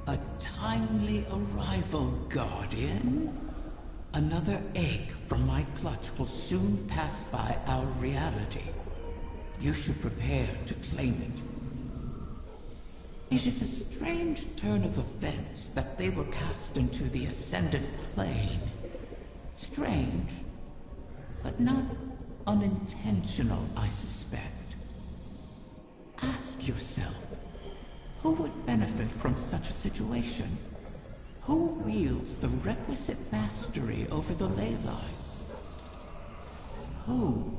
A timely arrival, Guardian. Another egg from my clutch will soon pass by our reality. You should prepare to claim it. It is a strange turn of events that they were cast into the Ascendant Plane. Strange, but not unintentional, I suspect. Ask yourself, who would benefit from such a situation? Who wields the requisite mastery over the ley lines? Who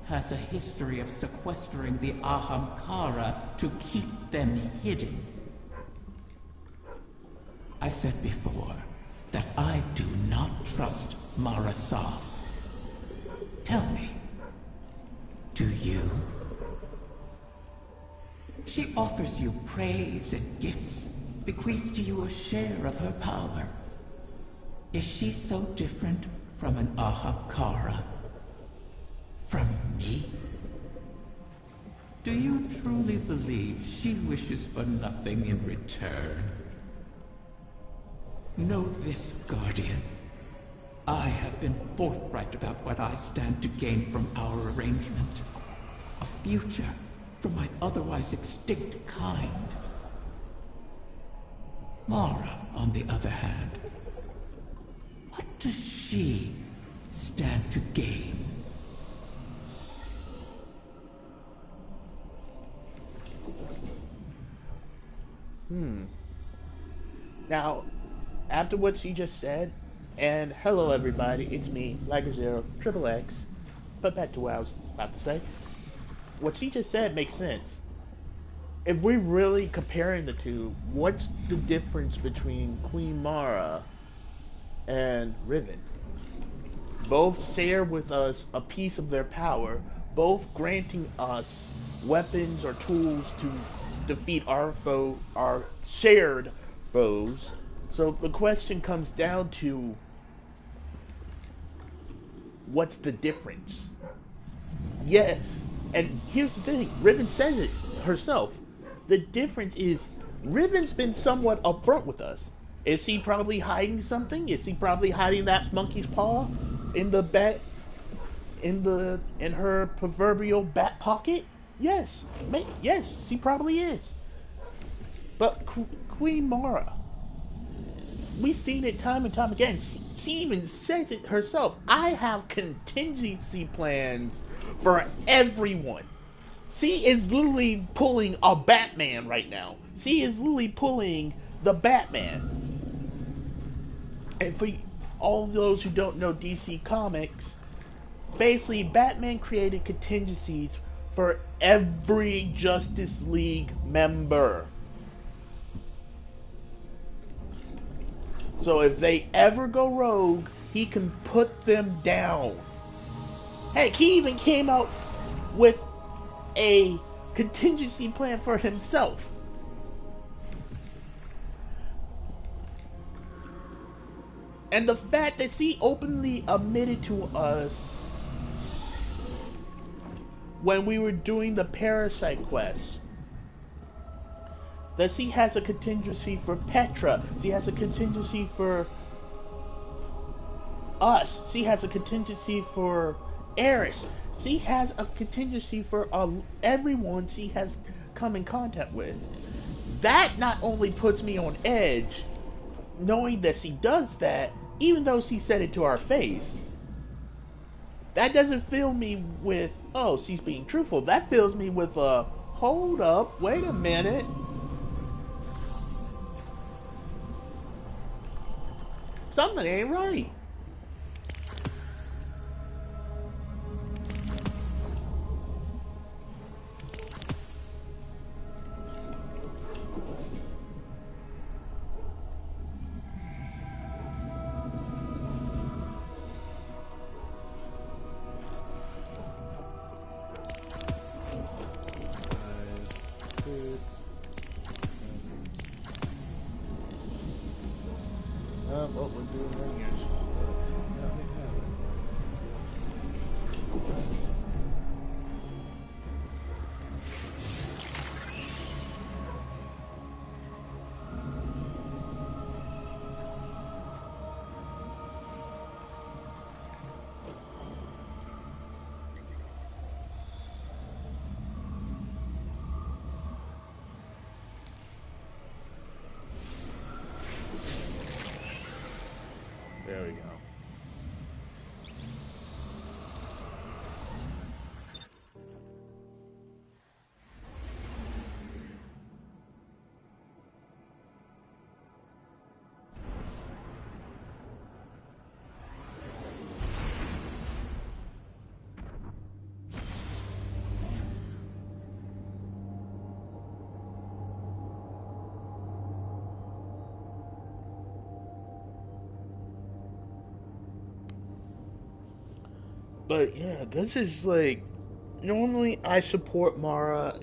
has a history of sequestering the Ahamkara to keep them hidden? I said before that I do not trust Mara Sov. Tell me, do you? She offers you praise and gifts, bequeaths to you a share of her power. Is she so different from an Ahamkara? From me? Do you truly believe she wishes for nothing in return? Know this, Guardian. I have been forthright about what I stand to gain from our arrangement. A future for my otherwise extinct kind. Mara, on the other hand, what does she stand to gain? Now, after what she just said, and hello everybody, it's me, Liger0, Triple X, but back to what I was about to say. What she just said makes sense. If we're really comparing the two, what's the difference between Queen Mara and Riven? Both share with us a piece of their power, both granting us weapons or tools to defeat our shared foes. So the question comes down to, what's the difference? Yes, and here's the thing, Riven says it herself. The difference is, Riven's been somewhat upfront with us. Is he probably hiding something? Is he probably hiding that monkey's paw in the in her proverbial back pocket? Yes, yes, she probably is. But Queen Mara, we've seen it time and time again. She even says it herself. I have contingency plans for everyone. She is literally pulling a Batman right now. She is literally pulling the Batman. And for all those who don't know DC Comics, basically Batman created contingencies for every Justice League member. So if they ever go rogue, he can put them down. Heck, he even came out with a contingency plan for himself. And the fact that she openly admitted to us when we were doing the Parasite quest that she has a contingency for Petra, she has a contingency for us, she has a contingency for Eris, she has a contingency for everyone she has come in contact with. That not only puts me on edge, knowing that she does that, even though she said it to our face. That doesn't fill me with, oh, she's being truthful. That fills me with a, hold up, wait a minute. Something ain't right. What we're doing right here. There we go. But yeah, this is like, normally I support Mara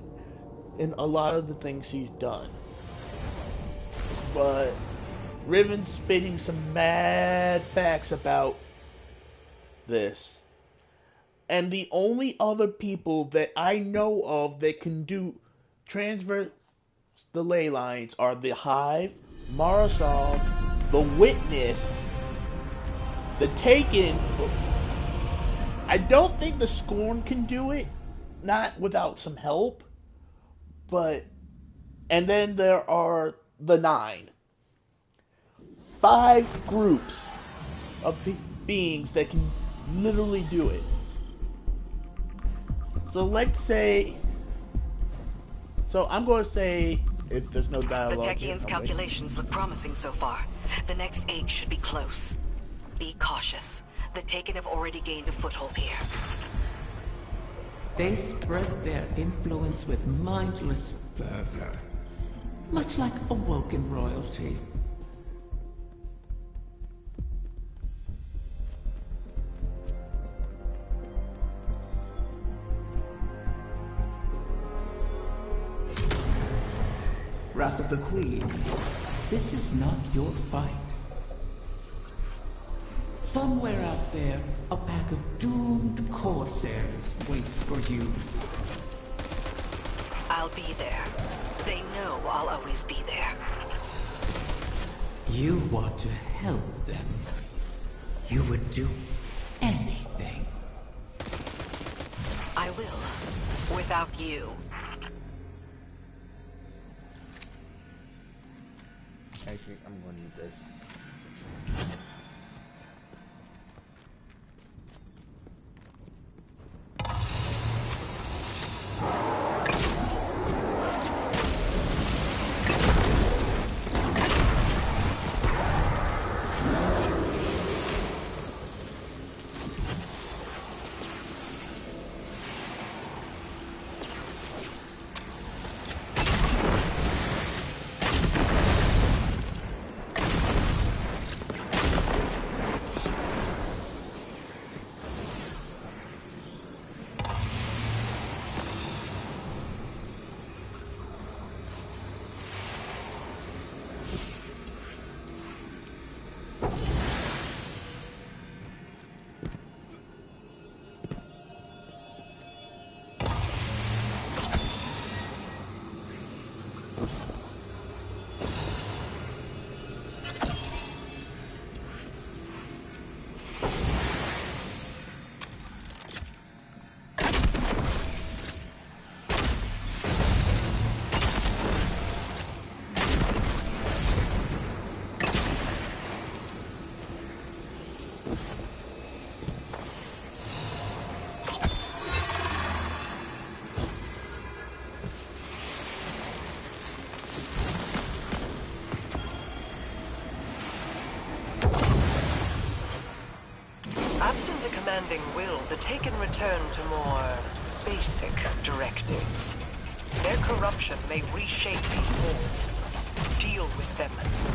in a lot of the things she's done. But Riven's spitting some mad facts about this. And the only other people that I know of that can do transverse the ley lines are the Hive, Marasov, the Witness, the Taken. I don't think the Scorn can do it, not without some help. But, and then there are the 9. 5 groups of beings that can literally do it. So let's say, so I'm going to say, if there's no dialogue. The Techian's calculations look promising so far. The next 8 should be close. Be cautious. The Taken have already gained a foothold here. They spread their influence with mindless fervor, much like awoken royalty. Wrath of the Queen, this is not your fight. Somewhere out there, a pack of doomed corsairs waits for you. I'll be there. They know I'll always be there. You want to help them. You would do anything. I will. Without you. Actually, I'm going to need this. Absent a commanding will, the Taken return to more basic directives. Their corruption may reshape these walls. Deal with them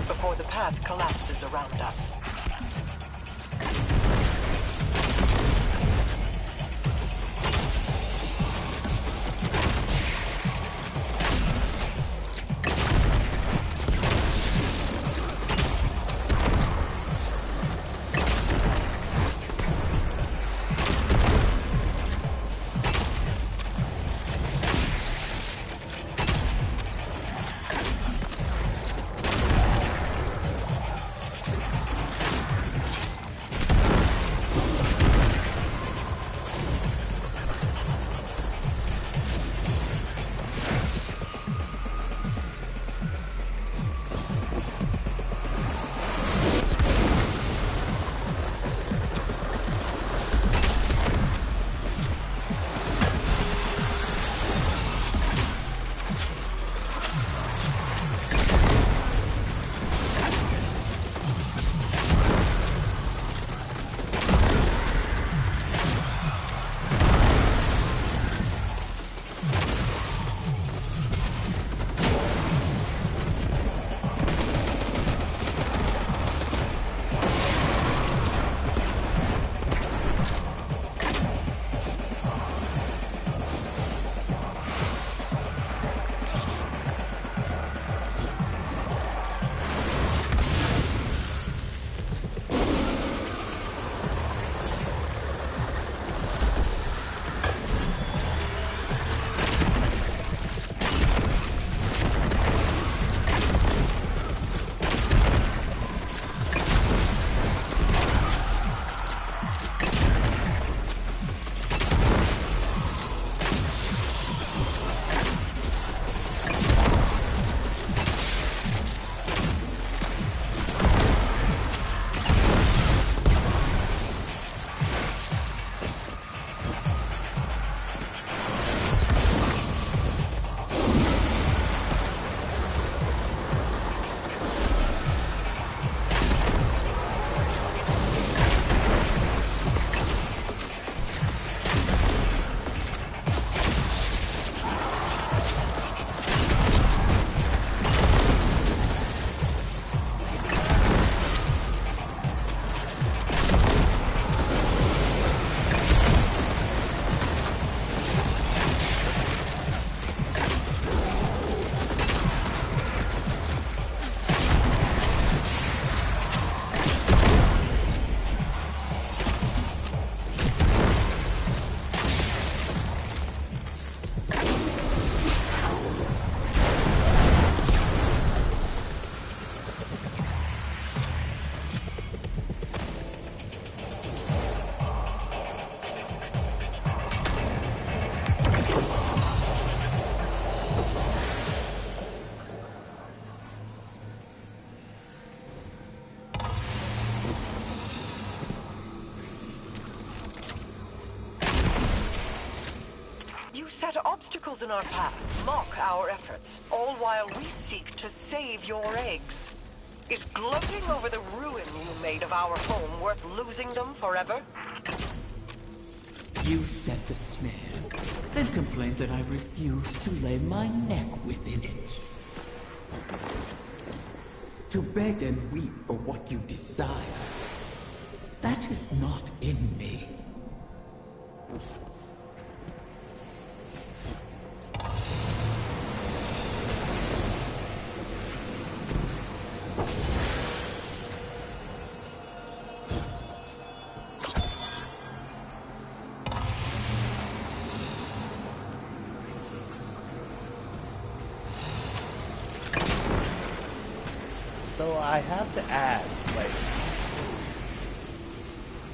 before the path collapses around us. set obstacles in our path, mock our efforts, all while we seek to save your eggs. Is gloating over the ruin you made of our home worth losing them forever? You set the snare, then complained that I refused to lay my neck within it. To beg and weep for what you desire, that is not in me. So I have to ask,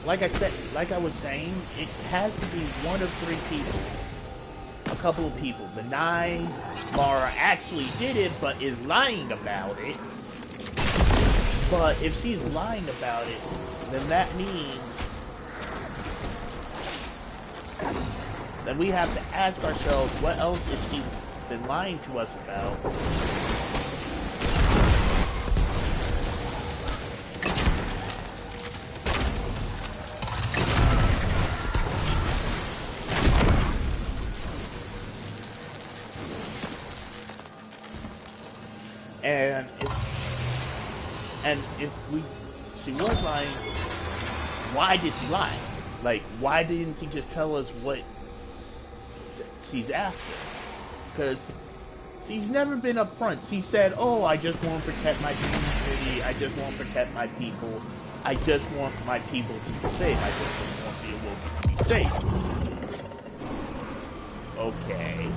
like I said, like I was saying, it has to be one of three people. A couple of people. The 9, Mara actually did it, but is lying about it. But if she's lying about it, then that means that we have to ask ourselves, what else has she been lying to us about? And if she was lying, why did she lie? Like, why didn't she just tell us what she's after? Because she's never been upfront. She said, oh, I just want to protect my community, I just want to protect my people, I just want my people to be safe, I just want the Awoken to be safe. Okay.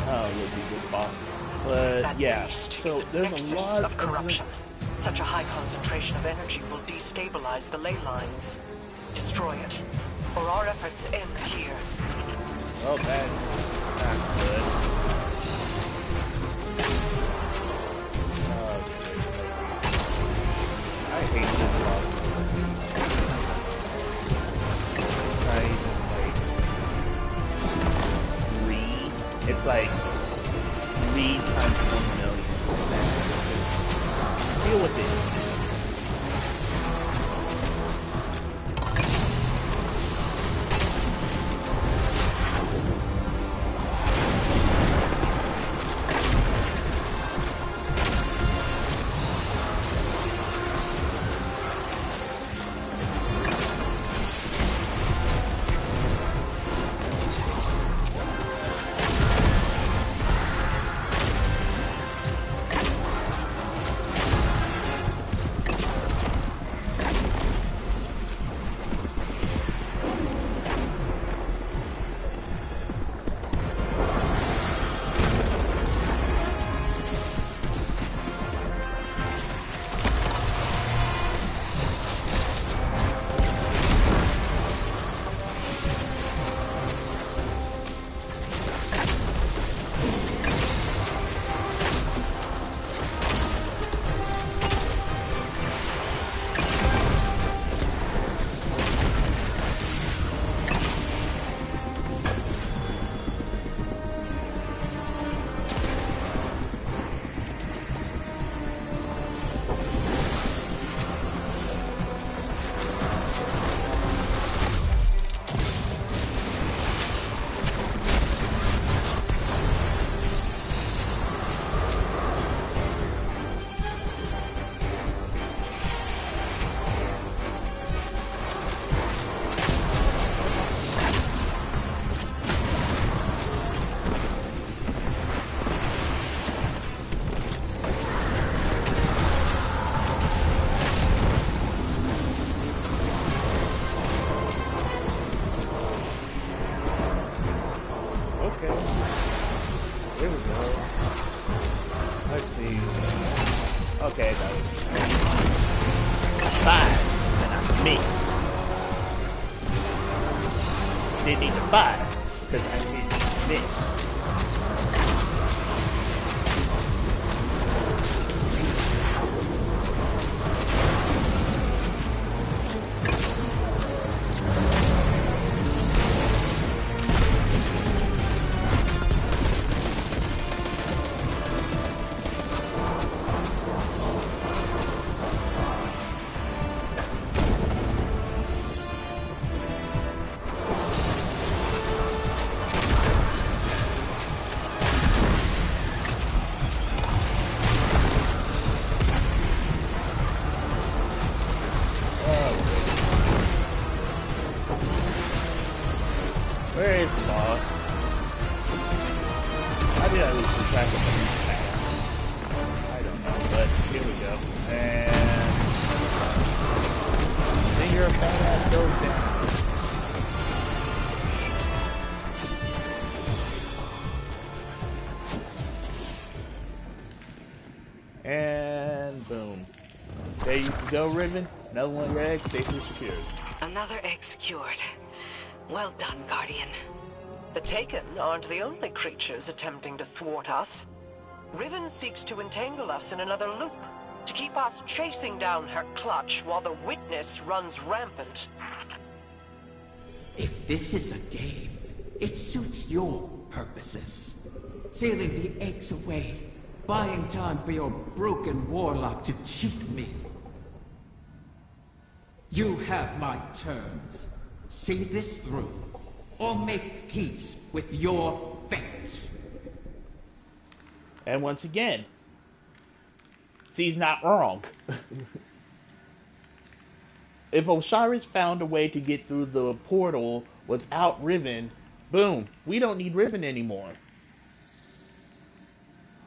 Oh, would be good boss. But That yeah, beast so is a there's nexus a lot of corruption. Such a high concentration of energy will destabilize the ley lines. Destroy it, or our efforts end here. Oh, that's good. I hate this boss. It's like 3 times 1 million. Deal with it. Okay, that was 5, and I'm me. Didn't need a 5, because I didn't miss. Where is the boss? How did I lose track of the path? I don't know, but here we go. And then your badass goes down. And boom. There you go, Riven. Another one of your eggs safely secured. Another egg secured. Well done, Guardian. The Taken aren't the only creatures attempting to thwart us. Riven seeks to entangle us in another loop, to keep us chasing down her clutch while the Witness runs rampant. If this is a game, it suits your purposes. Sealing the eggs away, buying time for your broken warlock to cheat me. You have my terms. See this through, or make peace with your fate. And once again, he's not wrong. If Osiris found a way to get through the portal without Riven, boom, we don't need Riven anymore.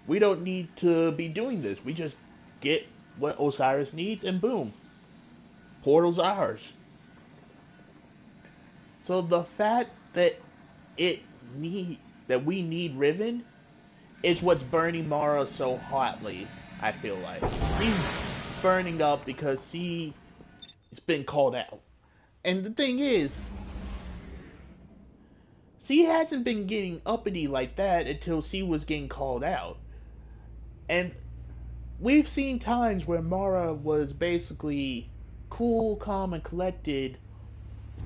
We don't need to be doing this. We just get what Osiris needs and boom, portal's ours. So the fact that we need Riven is what's burning Mara so hotly, I feel like. He's burning up because he's been called out. And the thing is, C hasn't been getting uppity like that until C was getting called out. And we've seen times where Mara was basically cool, calm, and collected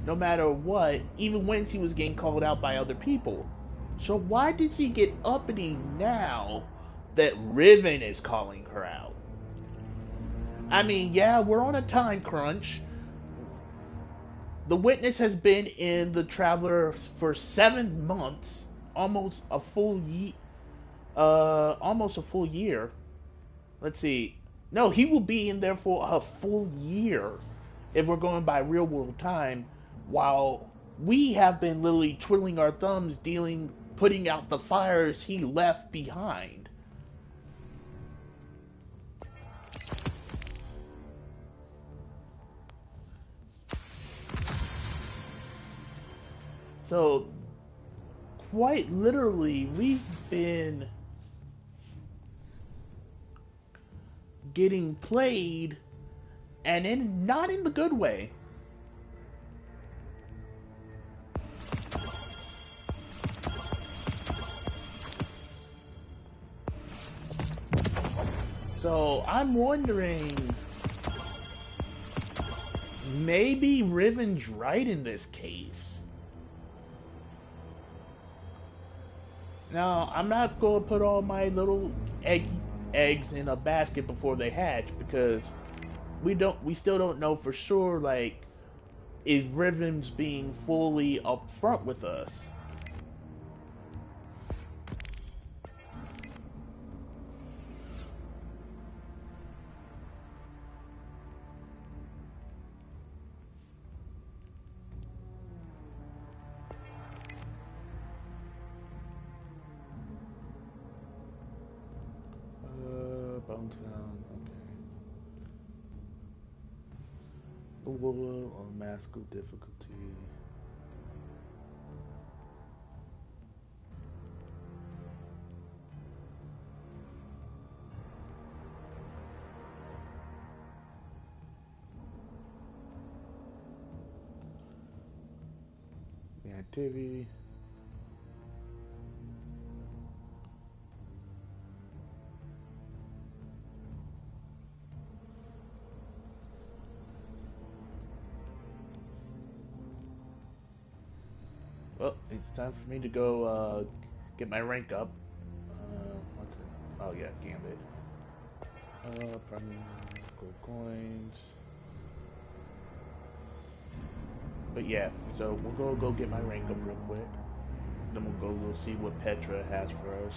no matter what, even when she was getting called out by other people. So why did she get uppity now that Riven is calling her out? I mean, yeah, we're on a time crunch. The Witness has been in the Traveler for 7 months, almost a full year. Let's see. No, he will be in there for a full year if we're going by real world time, while we have been literally twiddling our thumbs putting out the fires he left behind. So, quite literally, we've been getting played, and not in the good way. So I'm wondering, maybe Riven's right in this case. Now, I'm not going to put all my little eggs in a basket before they hatch, because we still don't know for sure, like, is Riven's being fully upfront with us. Bones down, okay. Wool on maskal difficulty. The activity. Well, it's time for me to go get my rank up. What's it? Oh yeah, Gambit. Probably gold coins. But yeah, so we'll go get my rank up real quick. Then we'll see what Petra has for us.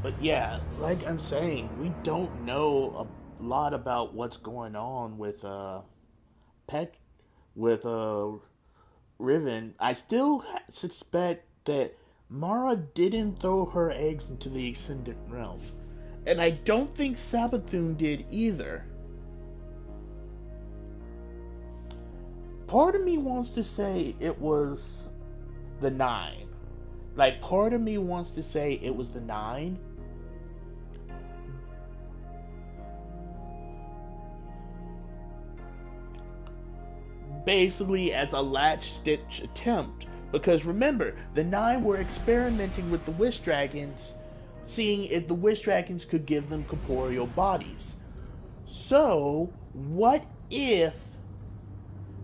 But yeah, like I'm saying, we don't know a lot about what's going on with Pet with Riven, I still suspect that Mara didn't throw her eggs into the Ascendant Realms. And I don't think Savathun did either. Part of me wants to say it was the Nine. Like, part of me wants to say it was the Nine. Basically as a latch-stitch attempt. Because remember, the Nine were experimenting with the Wish Dragons, seeing if the Wish Dragons could give them corporeal bodies. So, what if...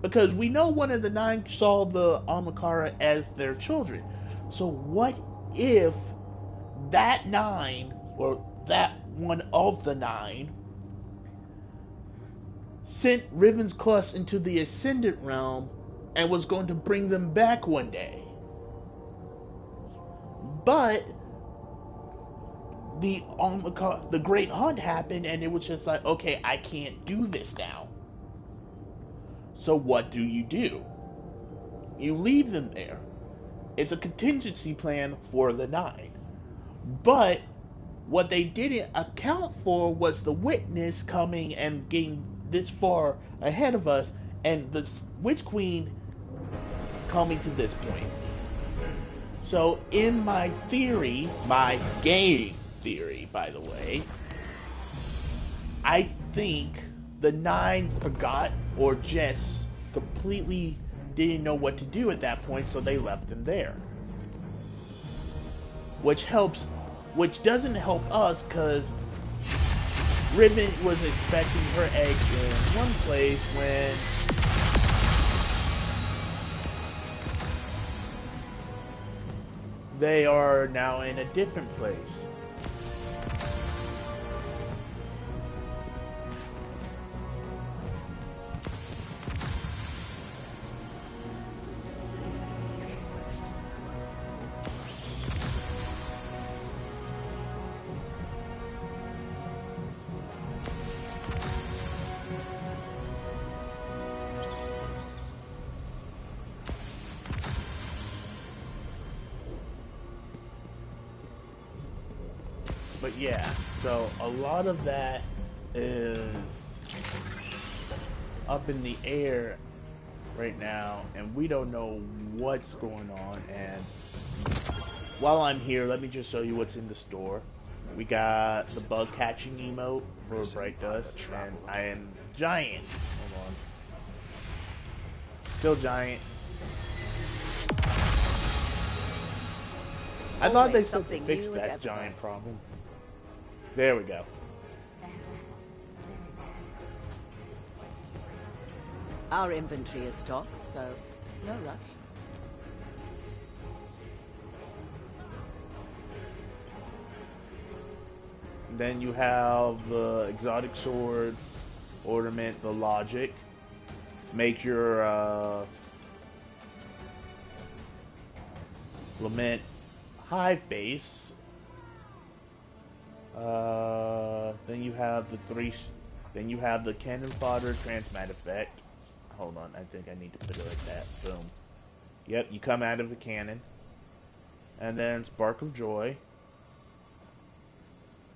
Because we know one of the Nine saw the Amakara as their children. So what if that Nine, or that one of the Nine, sent Ravensclust into the Ascendant Realm and was going to bring them back one day? But the Great Hunt happened, and it was just like, okay, I can't do this now. So what do? You leave them there. It's a contingency plan for the Nine. But what they didn't account for was the Witness coming and getting this far ahead of us, and the Witch Queen coming to this point. So in my theory, my game theory, by the way, I think the Nine forgot or just completely didn't know what to do at that point, so they left them there. Which doesn't help us, because Riven was expecting her eggs in one place when they are now in a different place. But yeah, so a lot of that is up in the air right now, and we don't know what's going on. And while I'm here, let me just show you what's in the store. We got the bug catching emote for Bright Dust, and I am giant. Hold on. Still giant. I thought they said they fixed that giant problem. There we go. Our inventory is stocked, so no rush. Then you have the exotic sword, ornament, the logic. Make your Lament hive base. Then you have then you have the cannon fodder transmat effect. Hold on, I think I need to put it like that. Boom. Yep, you come out of the cannon. And then Spark of Joy.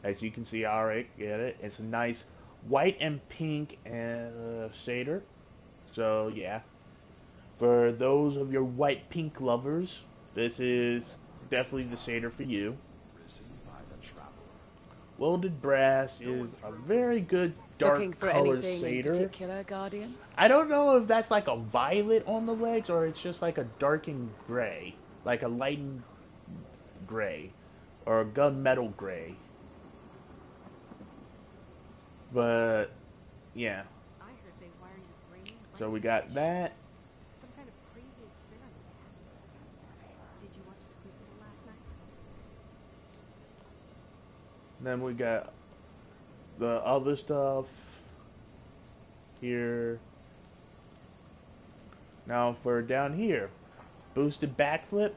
As you can see, alright, get it. It's a nice white and pink shader. So yeah, for those of your white pink lovers, this is definitely the shader for you. Welded Brass is a very good dark Looking for color anything shader. in particular, Guardian? I don't know if that's like a violet on the legs or it's just like a darkened gray, like a lightened gray or a gunmetal gray. But yeah. So we got that. Then we got the other stuff here. Now for down here, boosted backflip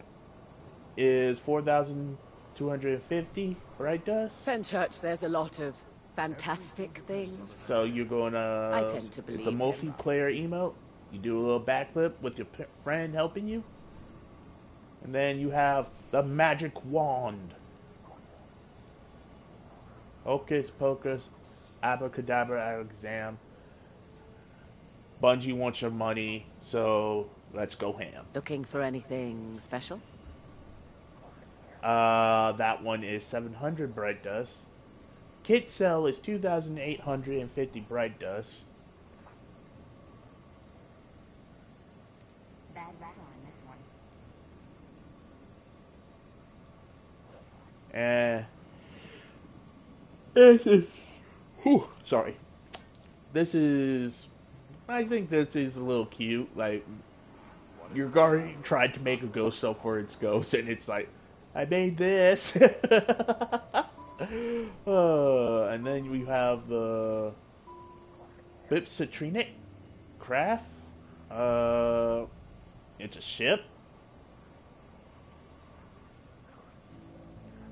is 4,250, right, Dust? Fenchurch, there's a lot of fantastic things. So you're gonna... I tend to It's a believe him. multiplayer emote. You do a little backflip with your friend helping you. And then you have the magic wand. Hocus pocus, abracadabra, exam. Bungie wants your money, so let's go ham. Looking for anything special? That one is 700 bright dust. Kit sell is 2,850 bright dust. Bad rattle on this one. And this is, sorry. This is, I think this is a little cute. Like, your guardian tried to make a ghost cell for its ghost, and it's like, I made this. And then we have the Bipsatrinic craft. It's a ship.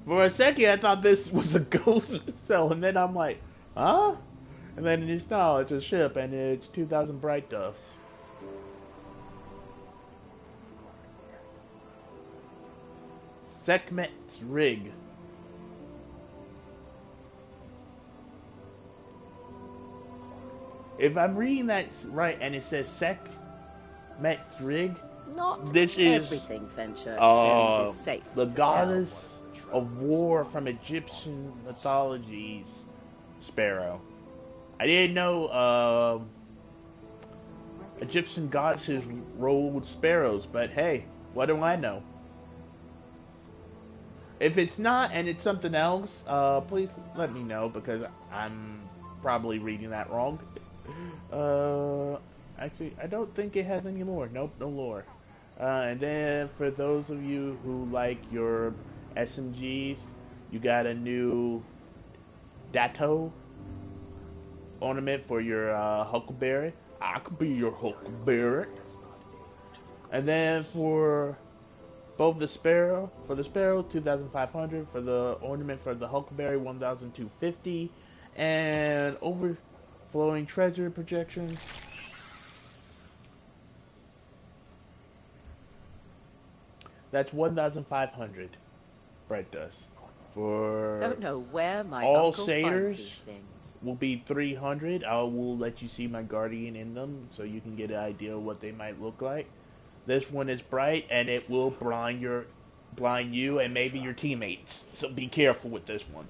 For a second, I thought this was a ghost cell, and then I'm like, huh? And then it's no, it's a ship, and it's 2,000 bright dust. Sekhmet's rig. If I'm reading that right, and it says Sekhmet's rig, Not this is everything Fenchurch sends is safe the to goddess sell. of war from Egyptian mythologies, Sparrow. I didn't know Egyptian goddesses ruled sparrows, but hey, what do I know? If it's not and it's something else, please let me know, because I'm probably reading that wrong. Actually, I don't think it has any lore. Nope, no lore. And then for those of you who like your SMGs, you got a new Datto ornament for your Huckleberry. I could be your Huckleberry. And then for both the Sparrow, 2,500, for the ornament for the Huckleberry, 1,250, and overflowing treasure projections. That's 1,500 bright dust. For Don't know where my all uncle satyrs finds these things. will be 300. I will let you see my guardian in them, so you can get an idea of what they might look like. This one is bright, and it will blind you and maybe your teammates. So be careful with this one.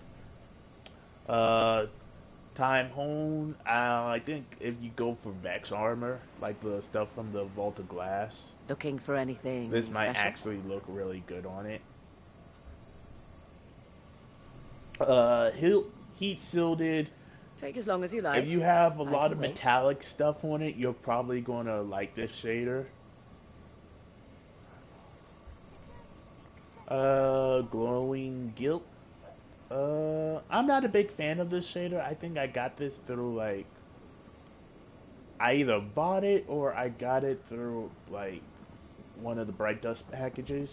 Time Hone. I think if you go for Vex armor, like the stuff from the Vault of Glass, Looking for anything this might special? actually look really good on it. Heat Shielded. Take as long as you like. If you have a I lot can of wait. metallic stuff on it, you're probably going to like this shader. Glowing Guilt. I'm not a big fan of this shader. I think I got this through, like, I either bought it or I got it through, like, one of the Bright Dust packages.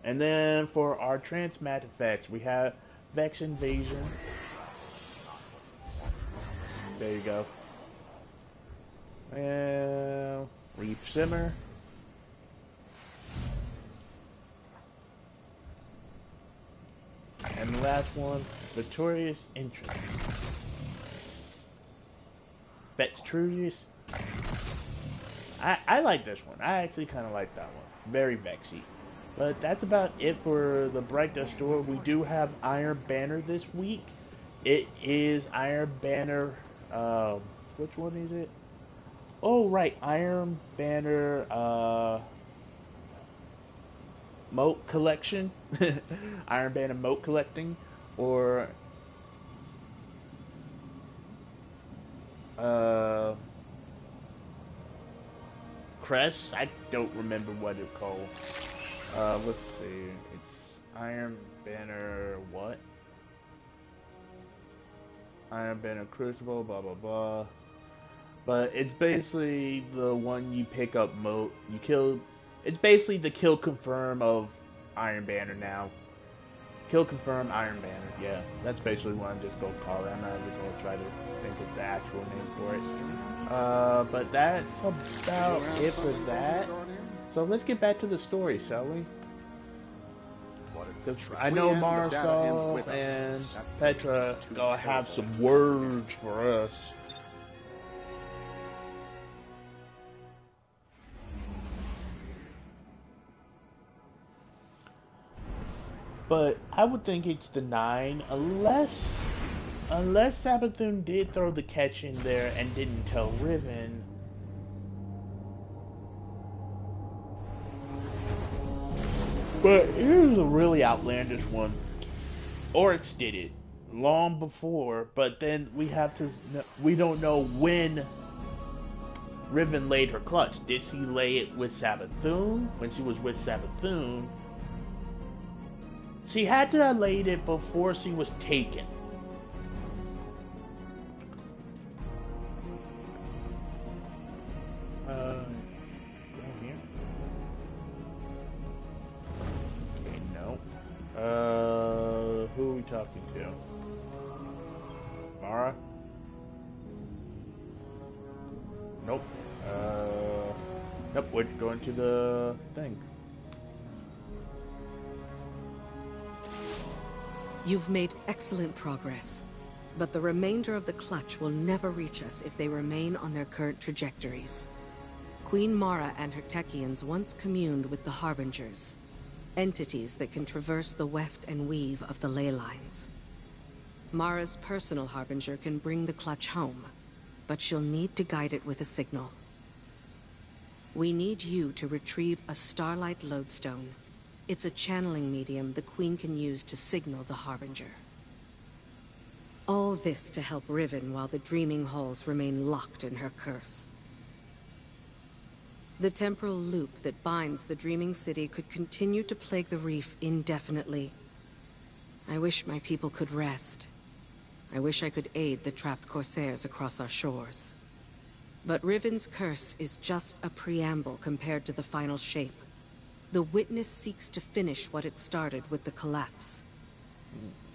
And then for our Transmat effects, we have Vex Invasion. There you go. And Reef Simmer. And the last one, Victorious Entrance. Vextrudious. I like this one. I actually kind of like that one. Very Vexy. But that's about it for the Bright Dust store. We do have Iron Banner this week. It is Iron Banner, which one is it? Oh, right, Iron Banner, Moat Collection. Iron Banner Moat Collecting. Or, Crest. I don't remember what it's called. Let's see. It's Iron Banner what? Iron Banner Crucible, blah blah blah. But it's basically the one you pick up moat. You kill. It's basically the kill confirm of Iron Banner now. Kill confirm Iron Banner. Yeah, that's basically what I'm just going to call it. I'm not even going to try to think of the actual name for it. But that's about it for that. So let's get back to the story, shall we? I know Marisol and Petra gonna have some words for us. But I would think it's the 9, unless Savathun did throw the catch in there and didn't tell Riven. But here's a really outlandish one. Oryx did it long before, but then we don't know when Riven laid her clutch. Did she lay it with Savathun? When she was with Savathun, she had to have laid it before she was taken. Who are we talking to? Mara? Nope. Nope, we're going to the thing. You've made excellent progress, but the remainder of the clutch will never reach us if they remain on their current trajectories. Queen Mara and her Techeuns once communed with the Harbingers, entities that can traverse the weft and weave of the ley lines. Mara's personal Harbinger can bring the clutch home, but she'll need to guide it with a signal. We need you to retrieve a Starlight Lodestone. It's a channeling medium the Queen can use to signal the Harbinger. All this to help Riven while the Dreaming Halls remain locked in her curse. The temporal loop that binds the Dreaming City could continue to plague the reef indefinitely. I wish my people could rest. I wish I could aid the trapped Corsairs across our shores. But Riven's curse is just a preamble compared to the final shape. The Witness seeks to finish what it started with the collapse.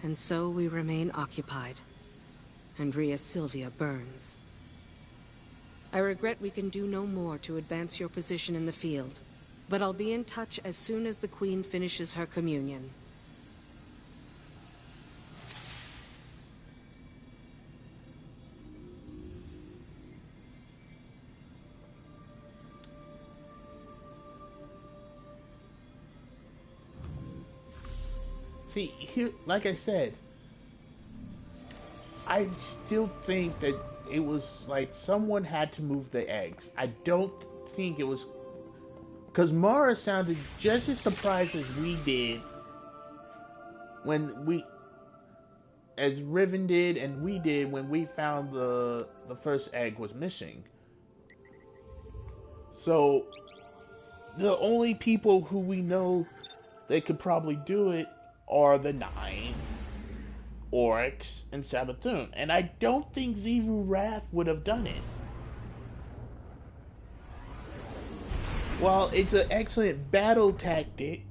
And so we remain occupied. Andrea Sylvia burns. I regret we can do no more to advance your position in the field, but I'll be in touch as soon as the Queen finishes her communion. See, here, like I said, I still think that it was like someone had to move the eggs. I don't think it was... Because Mara sounded just as surprised as we did when we... As Riven did and we did when we found the first egg was missing. So, the only people who we know that could probably do it are the 9, Oryx, and Savathun. And I don't think Xivu Wrath would have done it. While it's an excellent battle tactic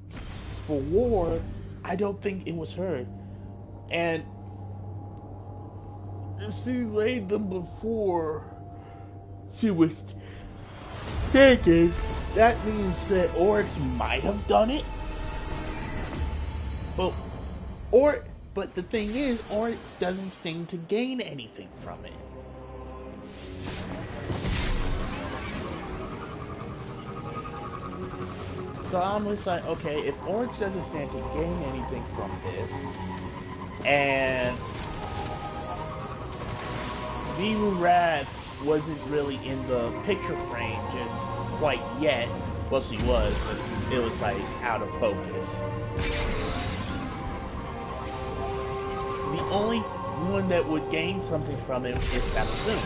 for war, I don't think it was her. And if she laid them before she was taken, that means that Oryx might have done it. But the thing is, Oryx doesn't seem to gain anything from it. So I'm just like, okay, if Oryx doesn't stand to gain anything from this, and Xivu Wrath wasn't really in the picture frame just quite yet, well, she was, but it was like out of focus. The only one that would gain something from it is Savathun.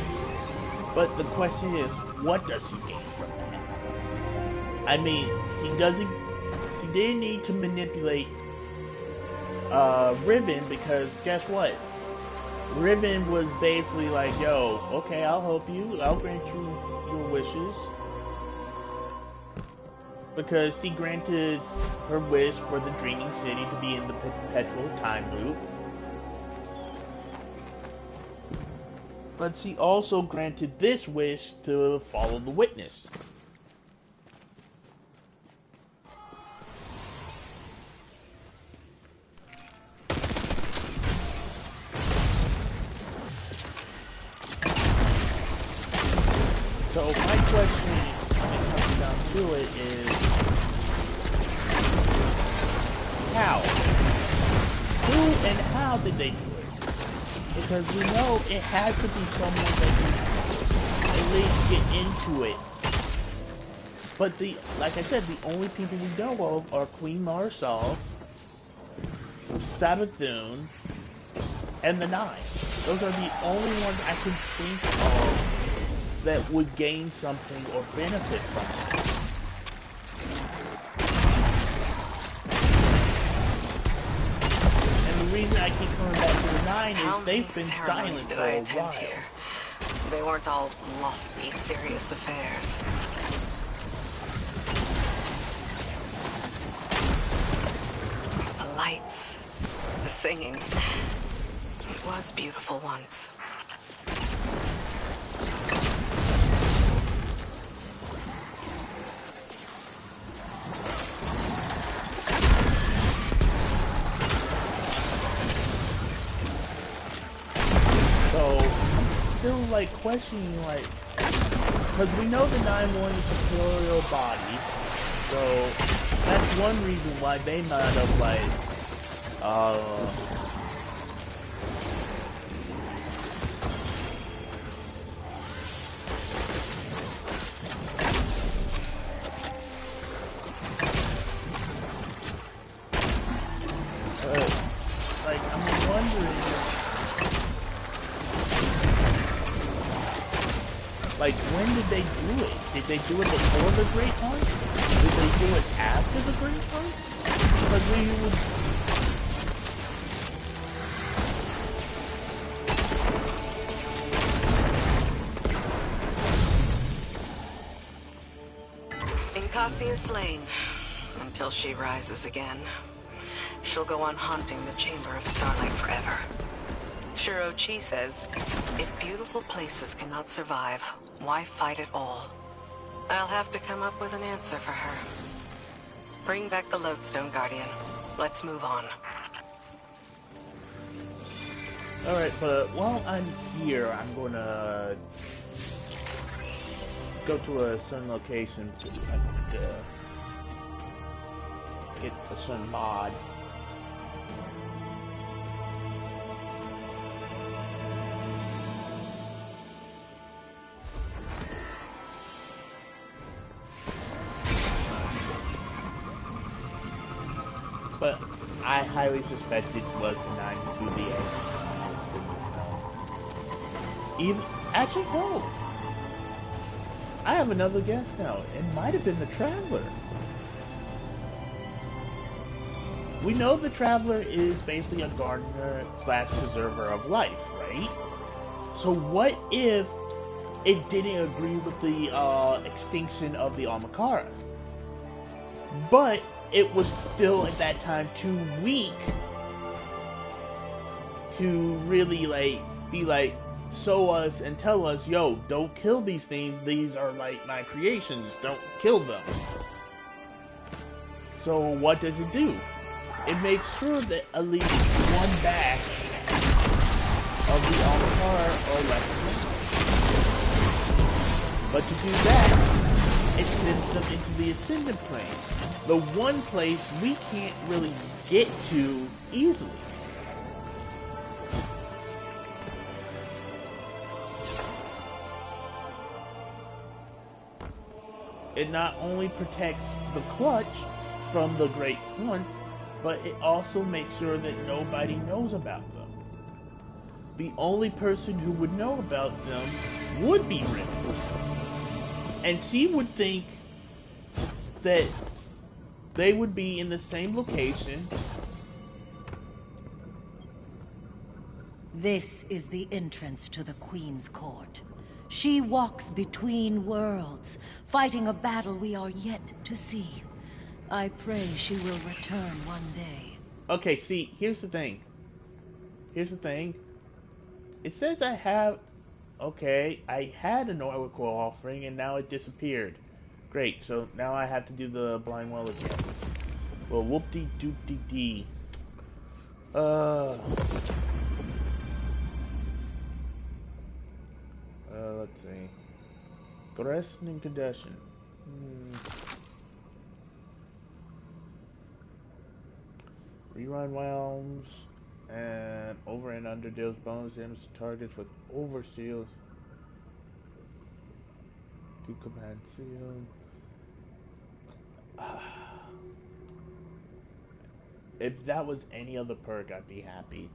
But the question is, what does she gain from that? I mean, she didn't need to manipulate Riven, because guess what? Riven was basically like, yo, okay, I'll help you, I'll grant you your wishes. because she granted her wish for the Dreaming City to be in the perpetual time loop. But she also granted this wish to follow the witness. So my question, when it comes down to it, is how? Who and how did they do it? Because we know it had to be someone that can at least get into it. But like I said, the only people we know of are Queen Marisol, Savathun, and the Nine. Those are the only ones I can think of that would gain something or benefit from it. And the reason I keep coming back to the Nine is they've been silent for a while. Here? They weren't all lofty, serious affairs. The lights, the singing. It was beautiful once. Still like questioning, like, because we know the 9-1 is a corporeal body, so that's one reason why they might have like I'm wondering. Like, when did they do it? Did they do it before the Great Hunt? Did they do it after the Great Hunt? Because we would... Incassia slain, until she rises again. She'll go on haunting the Chamber of Starlight forever. Shuro Chi says, if beautiful places cannot survive, why fight at all? I'll have to come up with an answer for her. Bring back the Lodestone Guardian. Let's move on. Alright, but while I'm here, I'm gonna go to a certain location to get a certain mod. But I highly suspect it was the 9 who do the Even actually no. I have another guess now. It might have been the Traveler. We know the Traveler is basically a gardener / preserver of life, right? So what if it didn't agree with the extinction of the Amakara? But it was still at that time too weak to really like be like show us and tell us, yo, don't kill these things, these are like my creations, don't kill them. So what does it do? It makes sure that at least one batch of the Amakara are left. But to do that, it sends them into the Ascendant Plane, the one place we can't really get to easily. It not only protects the Clutch from the Great Hunt, but it also makes sure that nobody knows about them. The only person who would know about them would be Rin. And she would think that they would be in the same location. This is the entrance to the Queen's Court. She walks between worlds, fighting a battle we are yet to see. I pray she will return one day. Okay, see, here's the thing. Here's the thing. It says I have... Okay, I had an oracle offering and now it disappeared. Great, so now I have to do the blind well again. Well, whoop-de-doop-de-dee. Let's see. Threatening condition. Rerun realms and over and under deals bonus damage to targets with overseals. Do command seal. If that was any other perk, I'd be happy.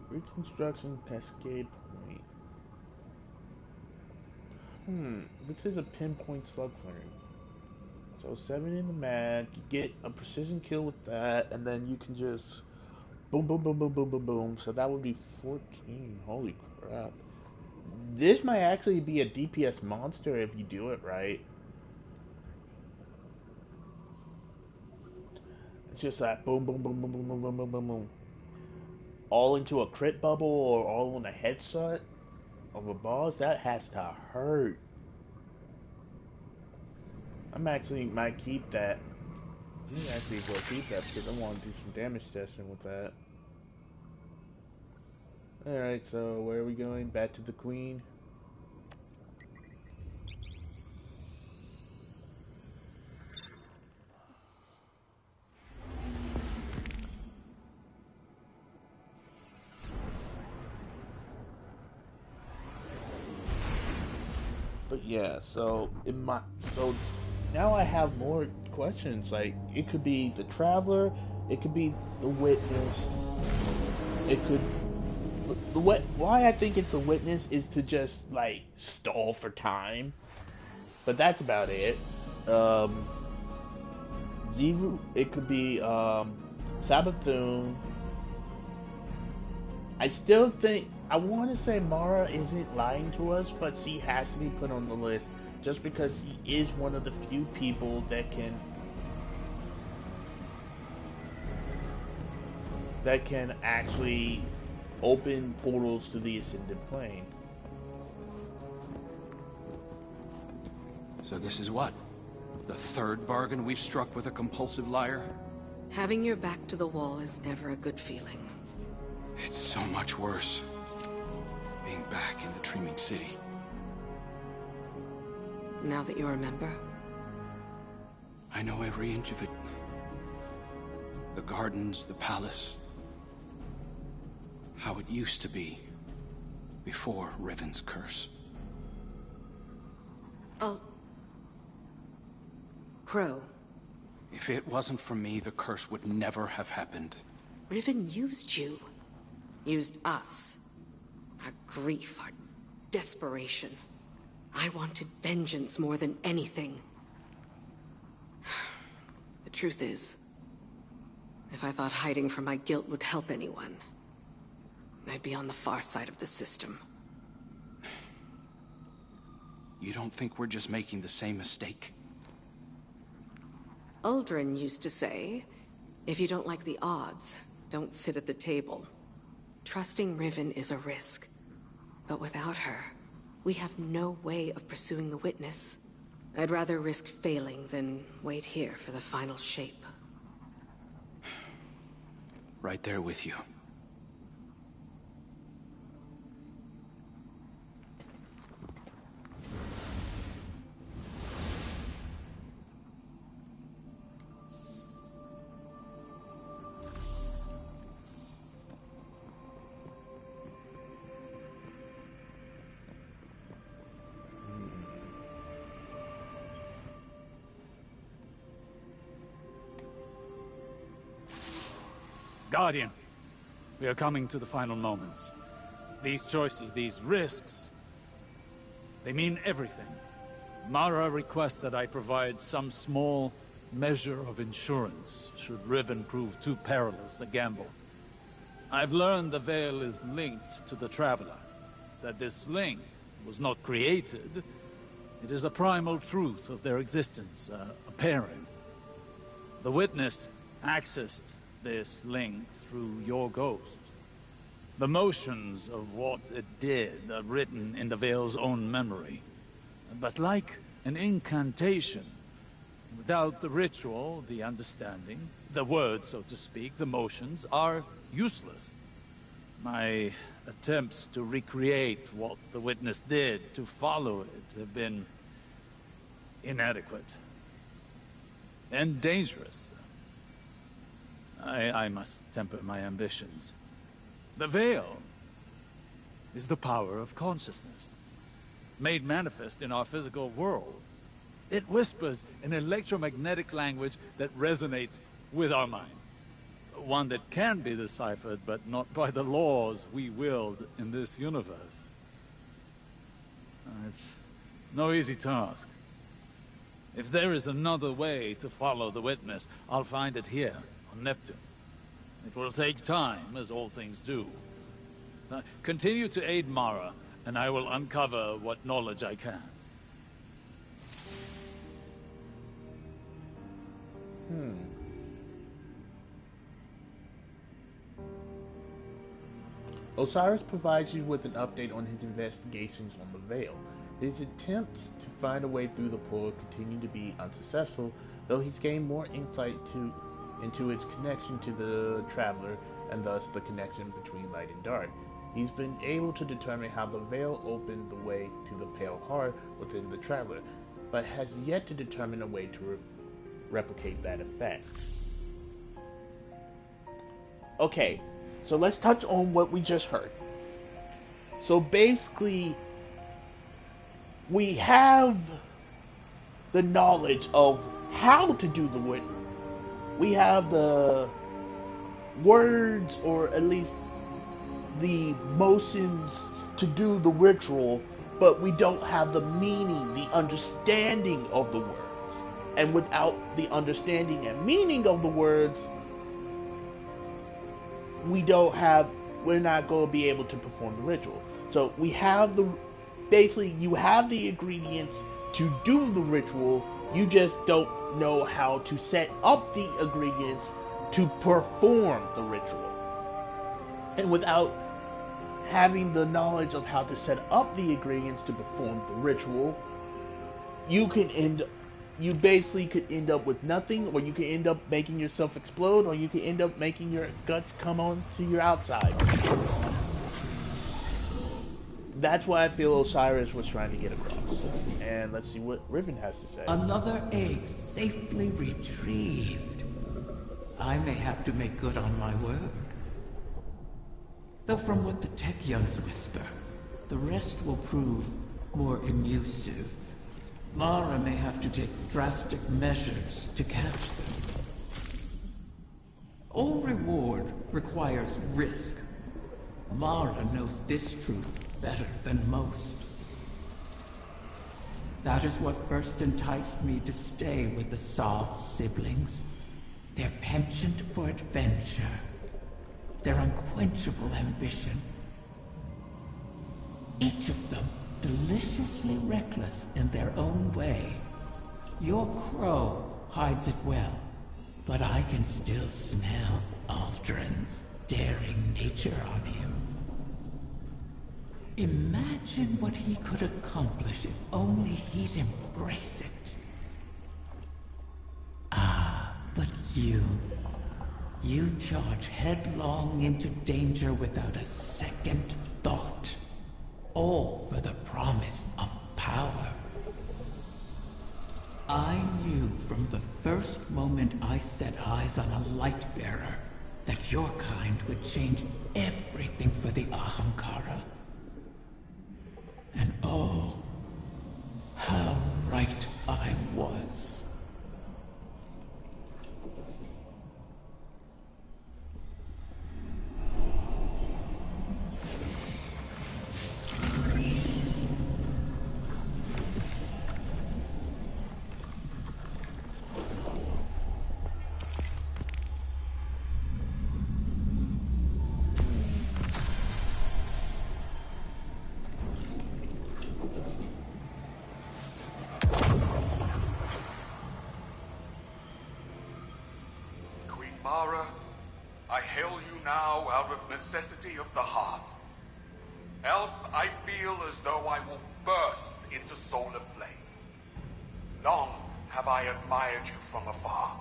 Reconstruction Cascade Point. This is a pinpoint slug clearing. So 7 in the mag, you get a precision kill with that, and then you can just boom, boom, boom, boom, boom, boom, boom. So that would be 14. Holy crap. This might actually be a DPS monster if you do it right. It's just that boom, boom, boom, boom, boom, boom, boom, boom, boom, boom. All into a crit bubble or all in a headshot of a boss. That has to hurt. I'm actually might keep that. I'm actually going to keep that because I want to do some damage testing with that. Alright, so where are we going? Back to the Queen. But yeah, so now I have more questions. Like, it could be the Traveler, it could be the Witness, it could... Why I think it's a Witness is to just, like, stall for time. But that's about it. Xivu, it could be, Savathun. I still think... I want to say Mara isn't lying to us, but she has to be put on the list. Just because he is one of the few people that can actually open portals to the Ascended Plane. So this is what? The third bargain we've struck with a compulsive liar? Having your back to the wall is never a good feeling. It's so much worse. Being back in the Dreaming City. Now that you remember? I know every inch of it. The gardens, the palace. How it used to be. Before Riven's curse. Crow. If it wasn't for me, the curse would never have happened. Riven used you. Used us. Our grief, our desperation. I wanted vengeance more than anything. The truth is, if I thought hiding from my guilt would help anyone, I'd be on the far side of the system. You don't think we're just making the same mistake? Uldren used to say, if you don't like the odds, don't sit at the table. Trusting Riven is a risk. But without her, we have no way of pursuing the Witness. I'd rather risk failing than wait here for the final shape. Right there with you. Guardian, we are coming to the final moments. These choices, these risks, they mean everything. Mara requests that I provide some small measure of insurance should Riven prove too perilous a gamble. I've learned the Veil is linked to the Traveler, that this link was not created. It is a primal truth of their existence, a pairing. The Witness accessed this link through your ghost. The motions of what it did are written in the Veil's own memory. But like an incantation, without the ritual, the understanding, the words, so to speak, the motions, are useless. My attempts to recreate what the Witness did, to follow it, have been inadequate. And dangerous. I must temper my ambitions. The Veil is the power of consciousness, made manifest in our physical world. It whispers an electromagnetic language that resonates with our minds. One that can be deciphered, but not by the laws we wield in this universe. It's no easy task. If there is another way to follow the Witness, I'll find it here on Neptune. It will take time, as all things do. Continue to aid Mara, and I will uncover what knowledge I can. Osiris provides you with an update on his investigations on the Veil. His attempts to find a way through the portal continue to be unsuccessful, though he's gained more insight into its connection to the Traveler, and thus the connection between light and dark. He's been able to determine how the Veil opened the way to the Pale Heart within the Traveler, but has yet to determine a way to replicate that effect. Okay, so let's touch on what we just heard. So basically, we have the knowledge of how to do the witness. We have the words, or at least the motions to do the ritual, but we don't have the meaning, the understanding of the words. And without the understanding and meaning of the words, we're not going to be able to perform the ritual. So we have basically you have the ingredients to do the ritual, you just don't know how to set up the ingredients to perform the ritual. And without having the knowledge of how to set up the ingredients to perform the ritual, you basically could end up with nothing, or you could end up making yourself explode, or you could end up making your guts come on to your outside. That's why I feel Osiris was trying to get across. And let's see what Riven has to say. Another egg safely retrieved. I may have to make good on my word. Though from what the Techyons whisper, the rest will prove more elusive. Mara may have to take drastic measures to catch them. All reward requires risk. Mara knows this truth better than most. That is what first enticed me to stay with the Saw siblings. Their penchant for adventure. Their unquenchable ambition. Each of them deliciously reckless in their own way. Your crow hides it well, but I can still smell Aldrin's daring nature on him. Imagine what he could accomplish if only he'd embrace it. Ah, but you charge headlong into danger without a second thought. All for the promise of power. I knew from the first moment I set eyes on a light bearer that your kind would change everything for the Ahamkara. And oh, how right I was. Mara, I hail you now out of necessity of the heart. Else I feel as though I will burst into solar flame. Long have I admired you from afar,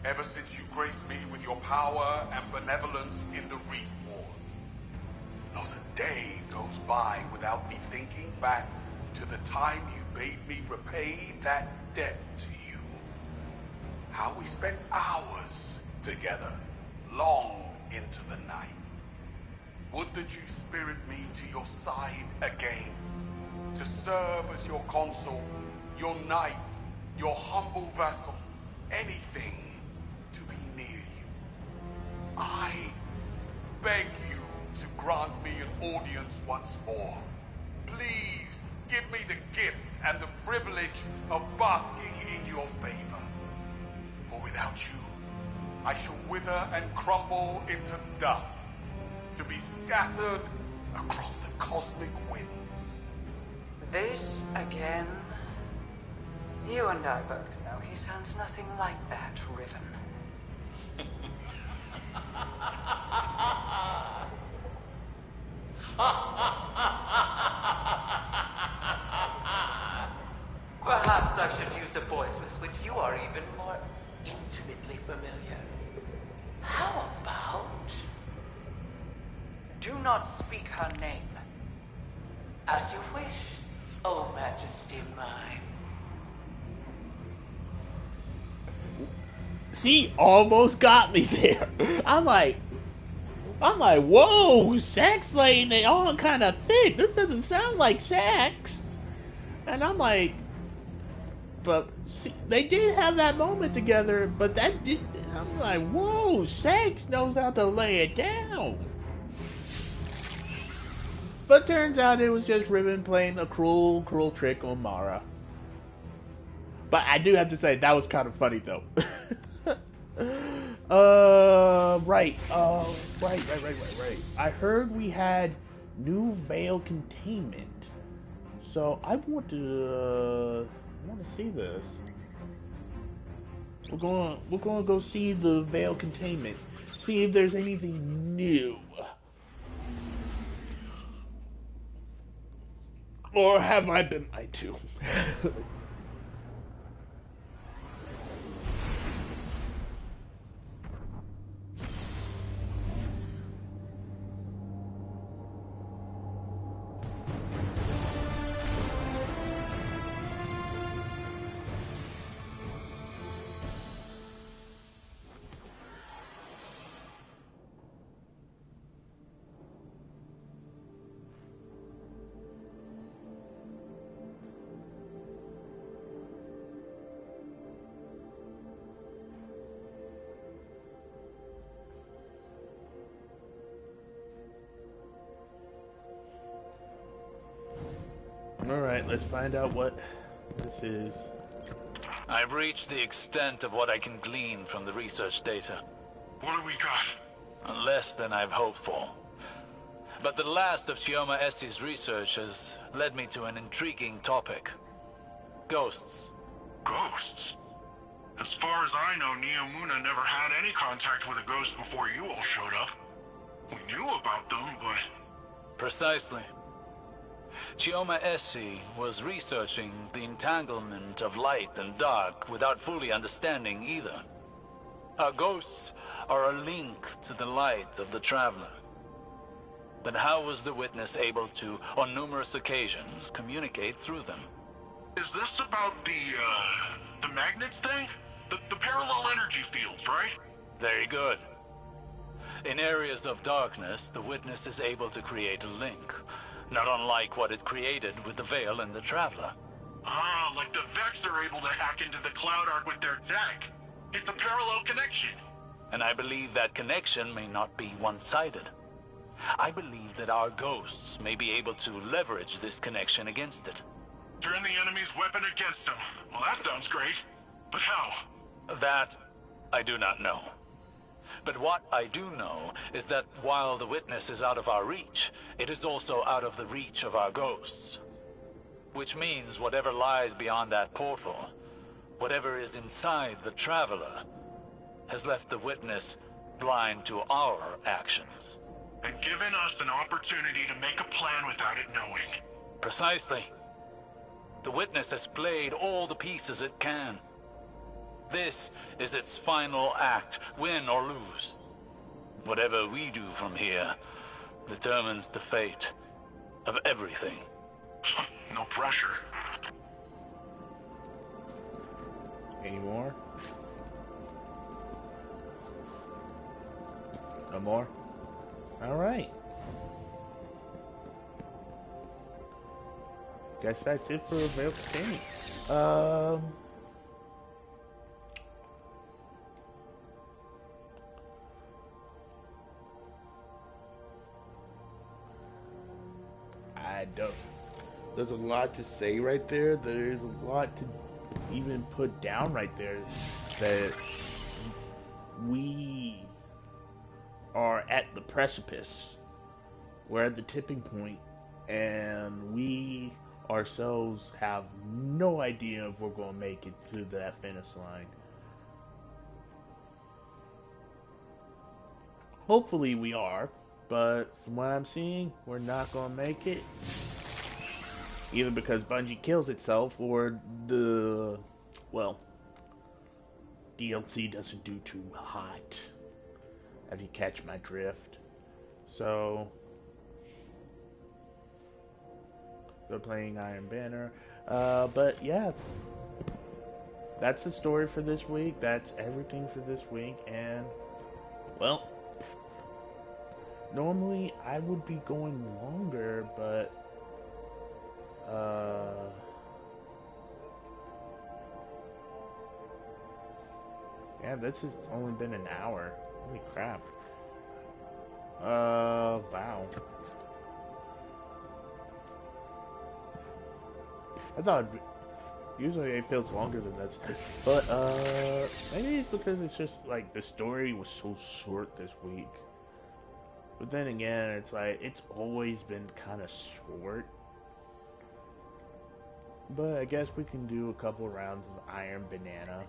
ever since you graced me with your power and benevolence in the Reef Wars. Not a day goes by without me thinking back to the time you bade me repay that debt to you. How we spent hours together, long into the night. Would that you spirit me to your side again, to serve as your consort, your knight, your humble vassal, anything to be near you. I beg you to grant me an audience once more. Please give me the gift and the privilege of basking in your favor. For without you, I shall wither and crumble into dust, to be scattered across the cosmic winds. This again? You and I both know he sounds nothing like that, Riven. Perhaps I should use a voice with which you are even more intimately familiar. How about... Do not speak her name. As you wish, O Majesty mine. She almost got me there. I'm like, whoa, sex slaying, they all kind of thick. This doesn't sound like sex. And I'm like, but see, they did have that moment together, but that did. I'm like, whoa, sex knows how to lay it down. But turns out it was just Riven playing a cruel trick on Mara. But I do have to say, that was kind of funny though. Right. I heard we had new Veil containment. So I want to see this. We're gonna go see the Veil containment. See if there's anything new. Or have I been lied to? Alright, let's find out what this is. I've reached the extent of what I can glean from the research data. What do we got? Less than I've hoped for. But the last of Chioma Esi's research has led me to an intriguing topic. Ghosts. Ghosts? As far as I know, Neomuna never had any contact with a ghost before you all showed up. We knew about them, but... Precisely. Chioma Esi was researching the entanglement of light and dark without fully understanding either. Our ghosts are a link to the light of the Traveler. Then how was the witness able to, on numerous occasions, communicate through them? Is this about the magnets thing? The parallel energy fields, right? Very good. In areas of darkness, the witness is able to create a link, not unlike what it created with the Veil and the Traveler. Ah, like the Vex are able to hack into the Cloud Ark with their tech. It's a parallel connection. And I believe that connection may not be one-sided. I believe that our ghosts may be able to leverage this connection against it. Turn the enemy's weapon against them. Well, that sounds great. But how? That I do not know. But what I do know is that while the witness is out of our reach, it is also out of the reach of our ghosts. Which means whatever lies beyond that portal, whatever is inside the Traveler, has left the witness blind to our actions. And given us an opportunity to make a plan without it knowing. Precisely. The witness has played all the pieces it can. This is its final act, win or lose. Whatever we do from here determines the fate of everything. No pressure. Any more? No more? Alright. Guess that's it for Veil Saint. I don't. There's a lot to say right there. There's a lot to even put down right there. That we are at the precipice. We're at the tipping point, and we ourselves have no idea if we're going to make it to that finish line. Hopefully we are, but from what I'm seeing, we're not going to make it. Either because Bungie kills itself, or DLC doesn't do too hot. If you catch my drift. So, they're playing Iron Banner. But yeah, that's the story for this week. That's everything for this week. And, well, normally I would be going longer, but yeah, this has only been an hour. Holy crap. Wow. I thought usually it feels longer than this, but maybe it's because it's just like the story was so short this week. But then again, it's like it's always been kind of short. But I guess we can do a couple rounds of Iron Banana.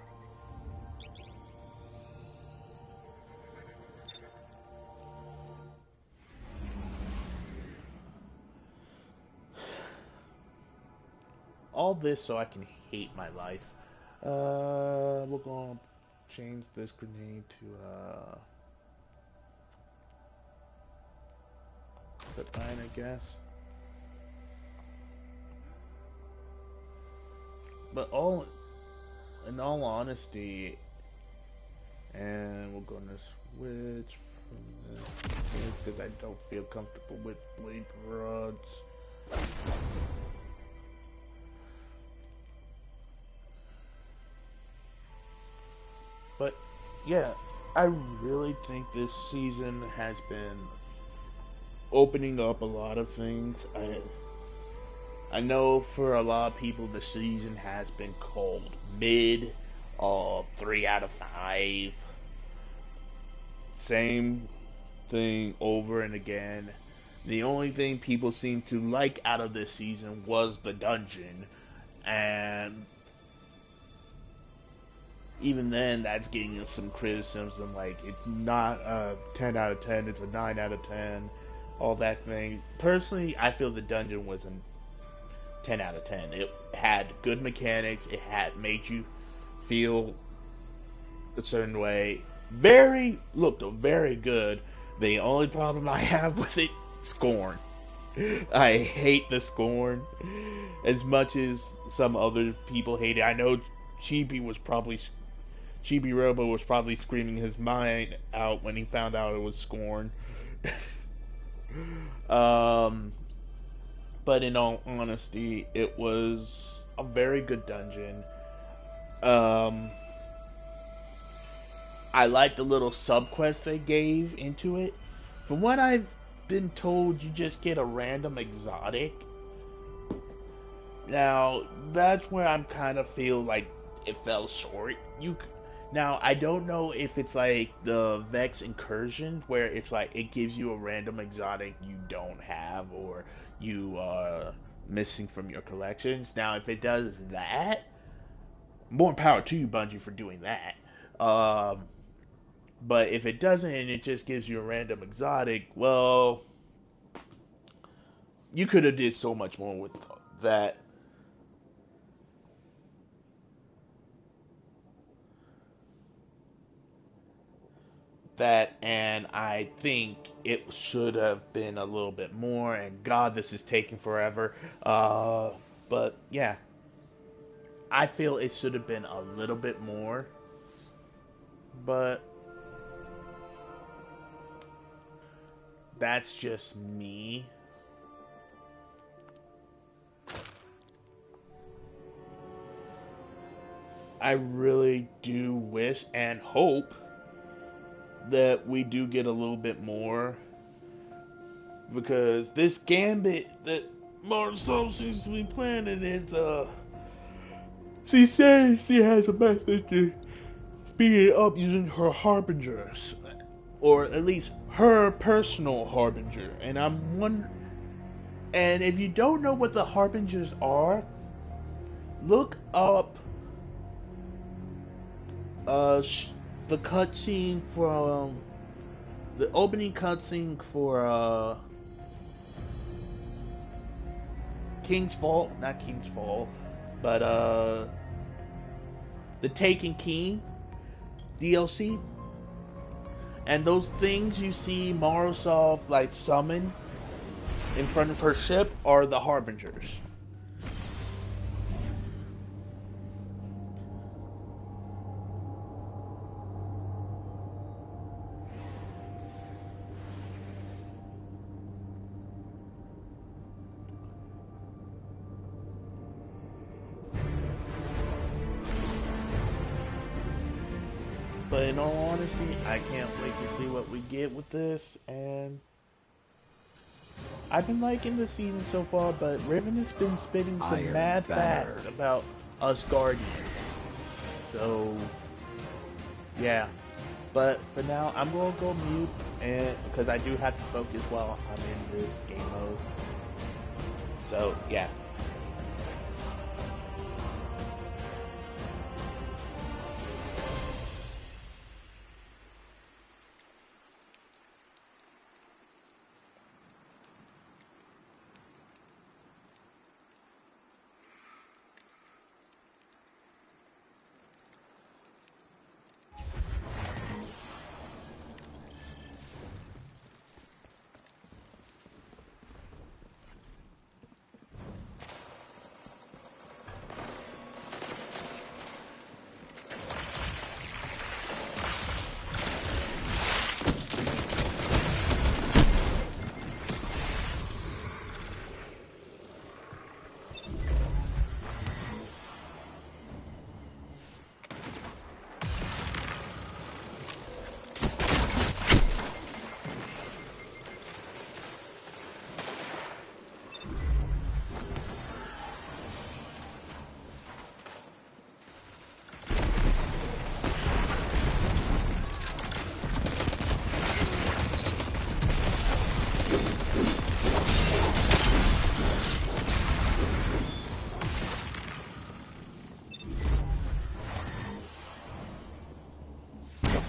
All this so I can hate my life. We're gonna change this grenade to Zip line, I guess. But in all honesty, and we're gonna switch from this because I don't feel comfortable with blade rods. But yeah, I really think this season has been opening up a lot of things. I know for a lot of people the season has been called mid, 3 out of 5. Same thing over and again. The only thing people seem to like out of this season was the dungeon, and even then, that's getting some criticism, like, it's not a 10 out of 10, it's a 9 out of 10, all that thing. Personally, I feel the dungeon was a 10 out of 10. It had good mechanics, it had made you feel a certain way. Looked very good. The only problem I have with it, Scorn. I hate the Scorn as much as some other people hate it. I know Chibi Robo was probably screaming his mind out when he found out it was Scorn. But in all honesty, it was a very good dungeon. I like the little sub-quest they gave into it. From what I've been told, you just get a random exotic. Now, that's where I'm kind of feel like it fell short. Now, I don't know if it's like the Vex Incursion, where it's like it gives you a random exotic you don't have or you are missing from your collections. Now, if it does that, more power to you, Bungie, for doing that. But if it doesn't and it just gives you a random exotic, well, you could have did so much more with that. And I think it should have been a little bit more, and God, this is taking forever. But yeah, I feel it should have been a little bit more, but that's just me. I really do wish and hope that we do get a little bit more, because this gambit that Marcel seems to be planning is she says she has a method to speed it up using her harbingers, or at least her personal harbinger. And I'm wondering, and if you don't know what the harbingers are, look up the cutscene from the opening cutscene for King's Fall, not King's Fall, but the Taken King DLC, and those things you see Morozov like summon in front of her ship are the harbingers. But in all honesty, I can't wait to see what we get with this, and I've been liking the season so far, but Riven has been spitting some Iron mad Banner. facts about us Guardians. So, yeah. But for now, I'm going to go mute, and because I do have to focus while I'm in this game mode. So, yeah.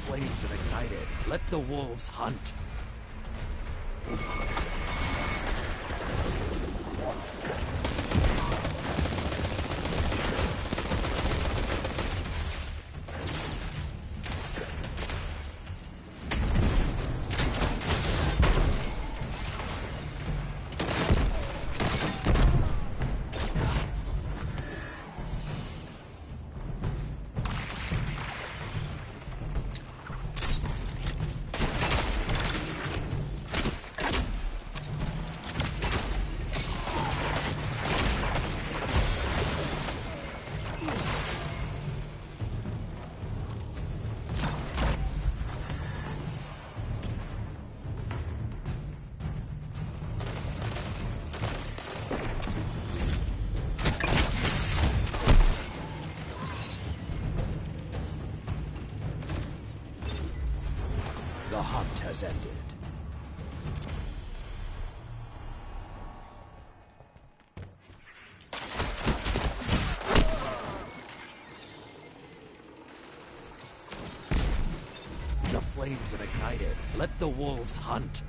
Flames have ignited. Let the wolves hunt. The hunt has ended. The flames have ignited. Let the wolves hunt.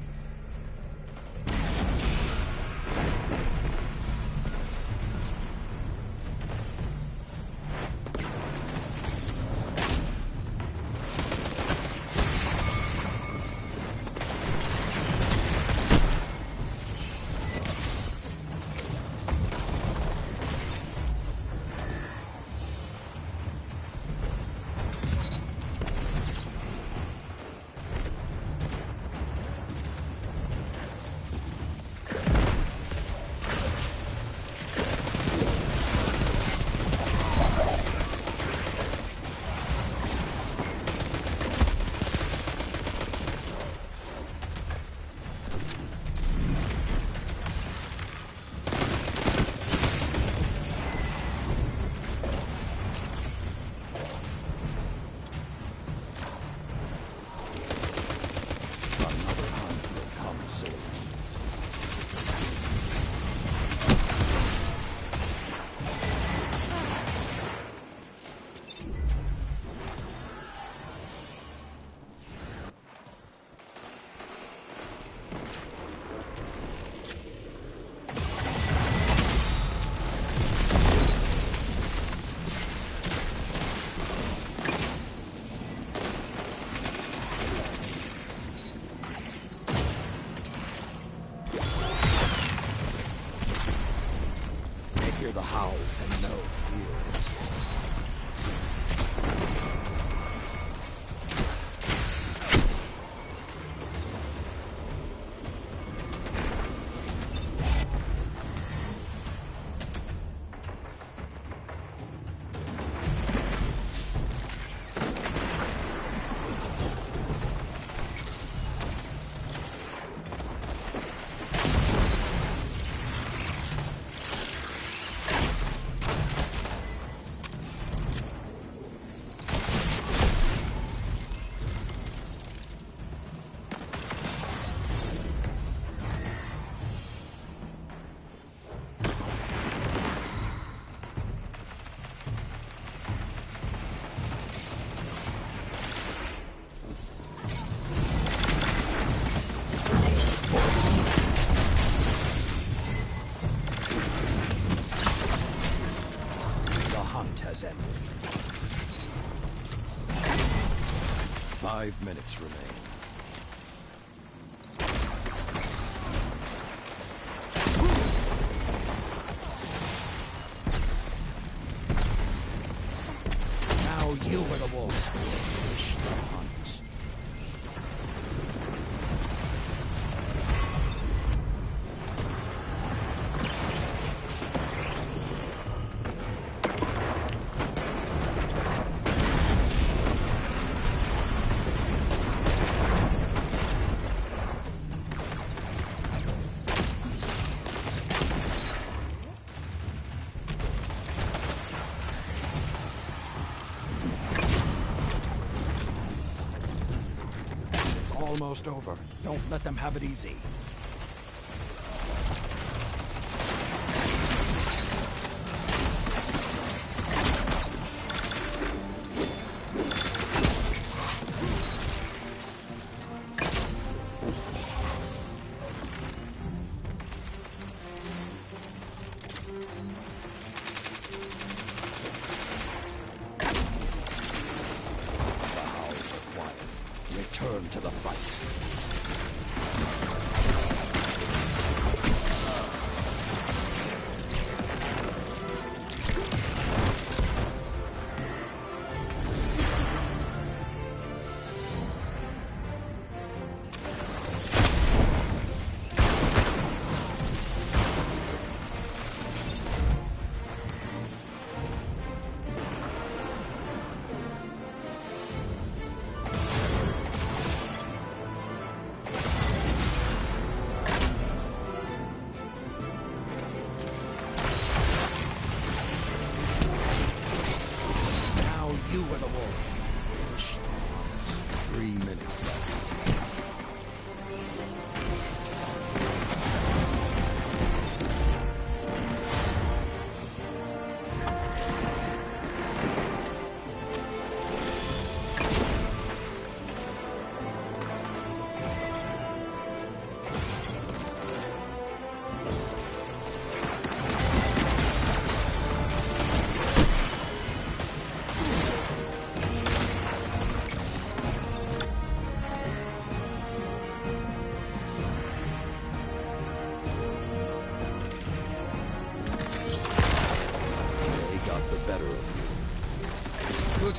The howls and no fear. Has ended. 5 minutes remain. Now you are the wolf. Finish the hunt. Almost over. Don't let them have it easy. Return to the fight.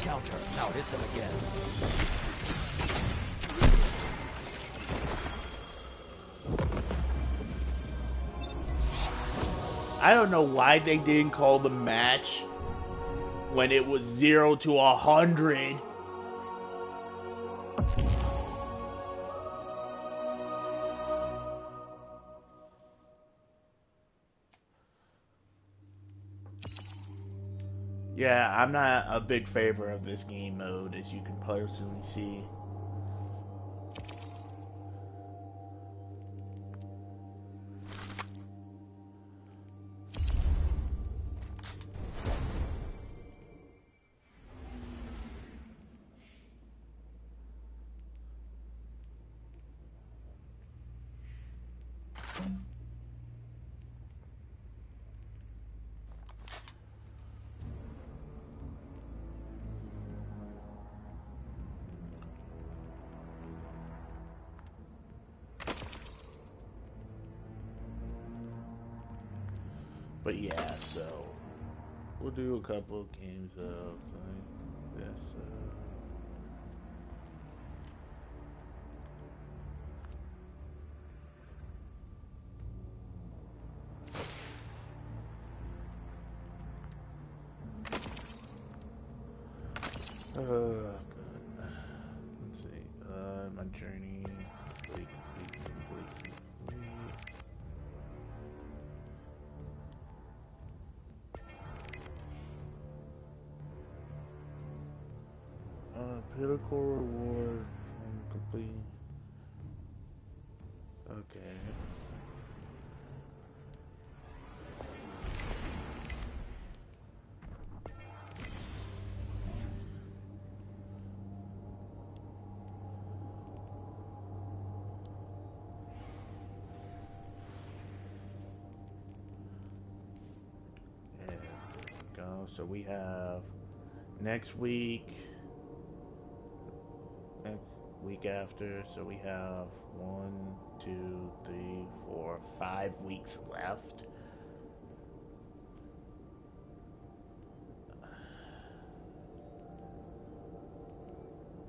counter. Now hit them again. I don't know why they didn't call the match when it was 0 to 100. Yeah, I'm not a big favor of this game mode, as you can personally see. But yeah, so we'll do a couple of games of like this. Let's see. My journey. Complete. Pinnacle reward from completing. Okay. And there we go. So we have next week. Week after, so we have 1, 2, 3, 4, 5 weeks left.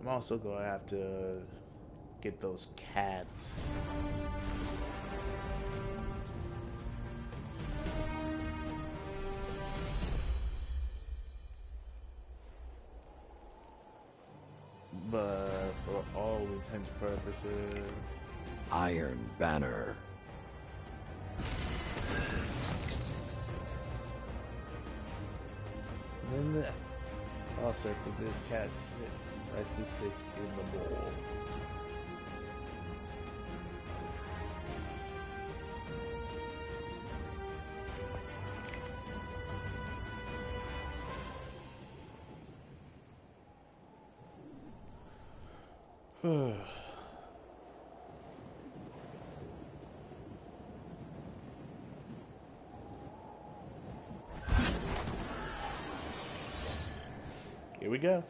I'm also gonna have to get those cats. But for all intents and purposes, Iron Banner. then also because this cat actually sits in the bowl. Here we go.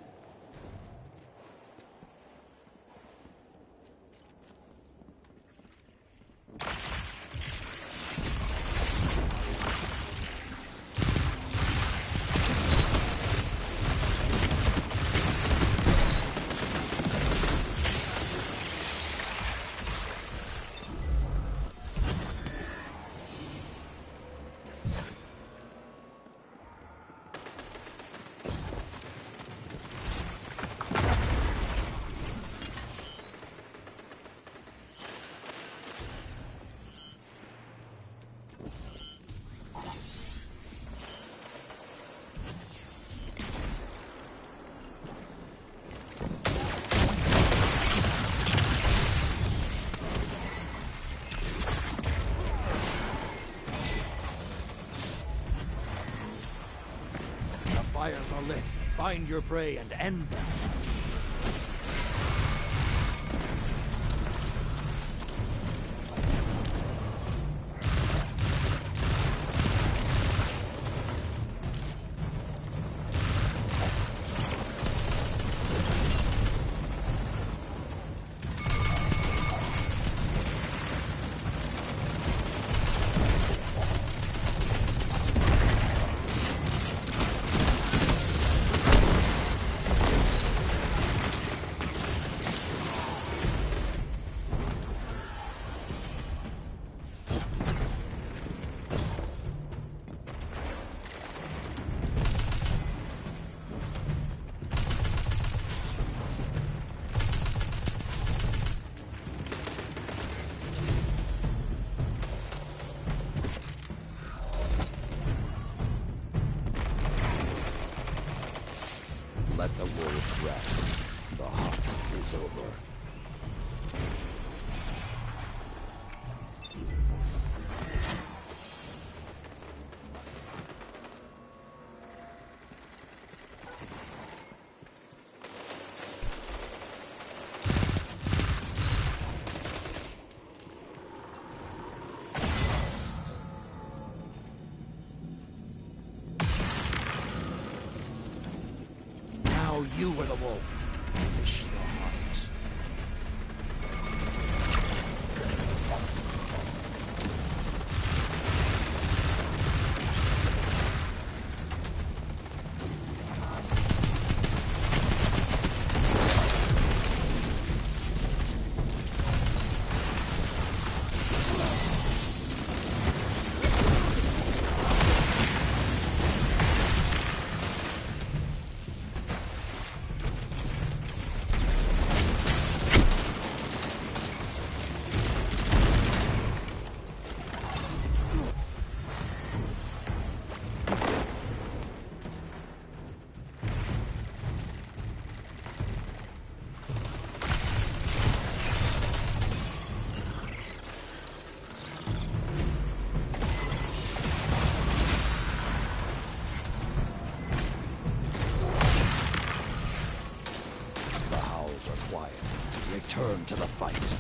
Fires are lit. Find your prey and end them. rest. The hunt is over. Now you were the wolf. Finish the hunt. Return to the fight.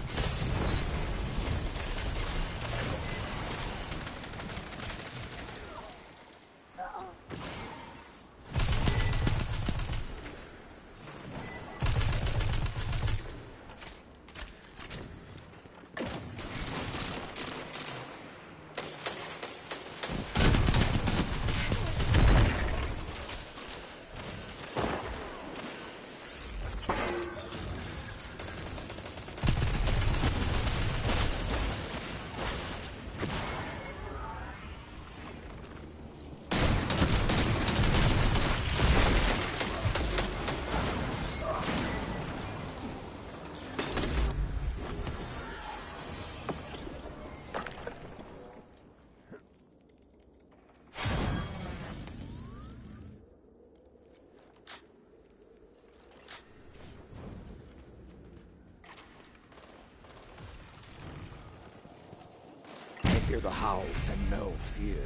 Hear the howls and no fear.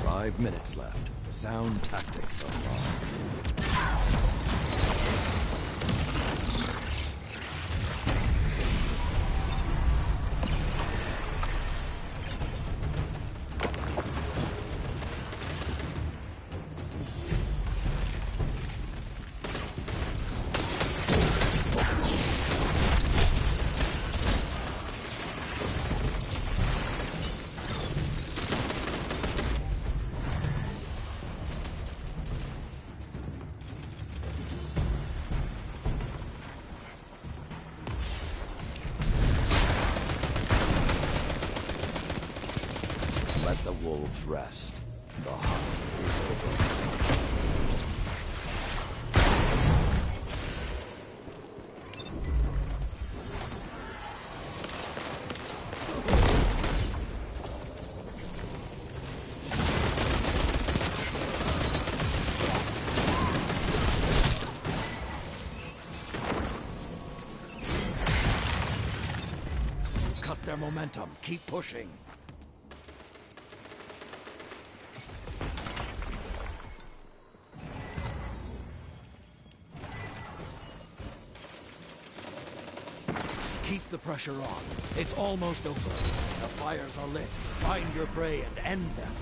5 minutes left. Sound tactics so far. Let the wolves rest. The hunt is over. Cut their momentum. Keep pushing. Keep the pressure on. It's almost over. The fires are lit. Find your prey and end them.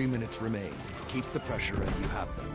Minutes remain. Keep the pressure and you have them.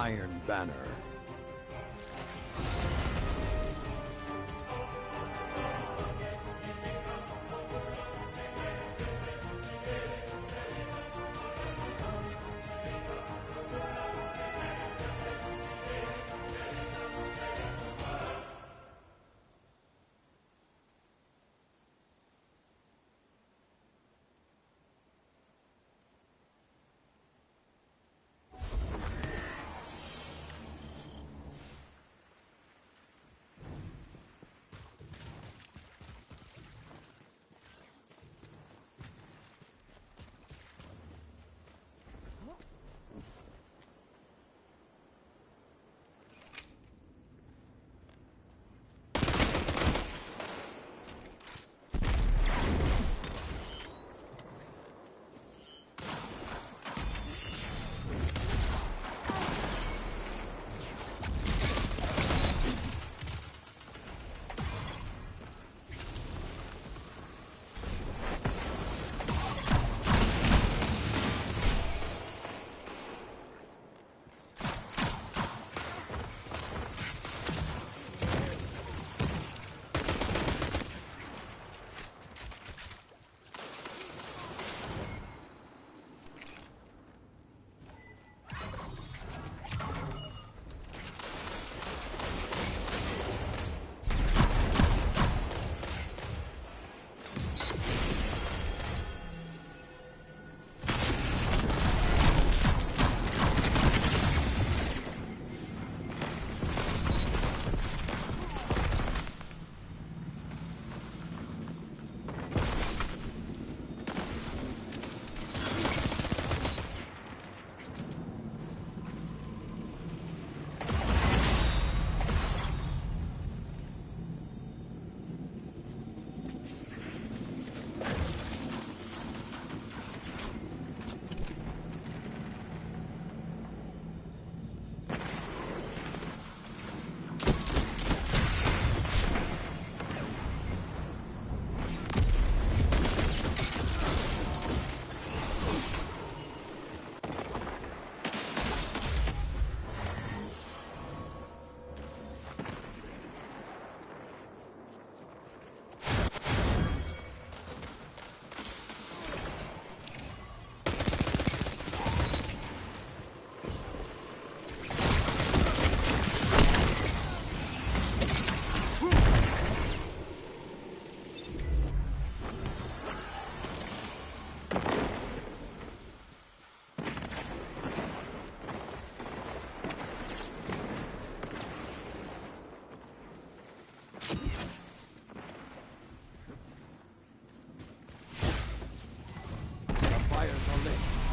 Iron Banner.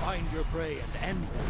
Find your prey and end them.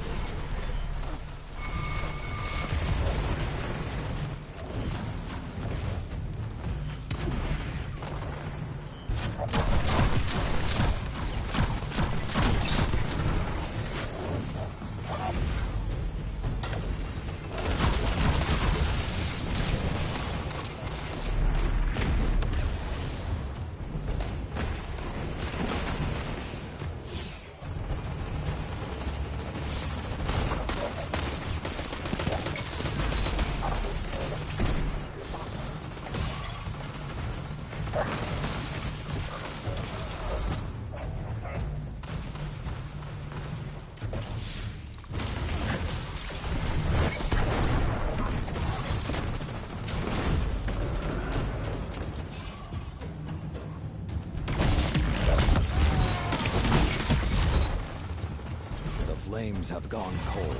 Flames have gone cold.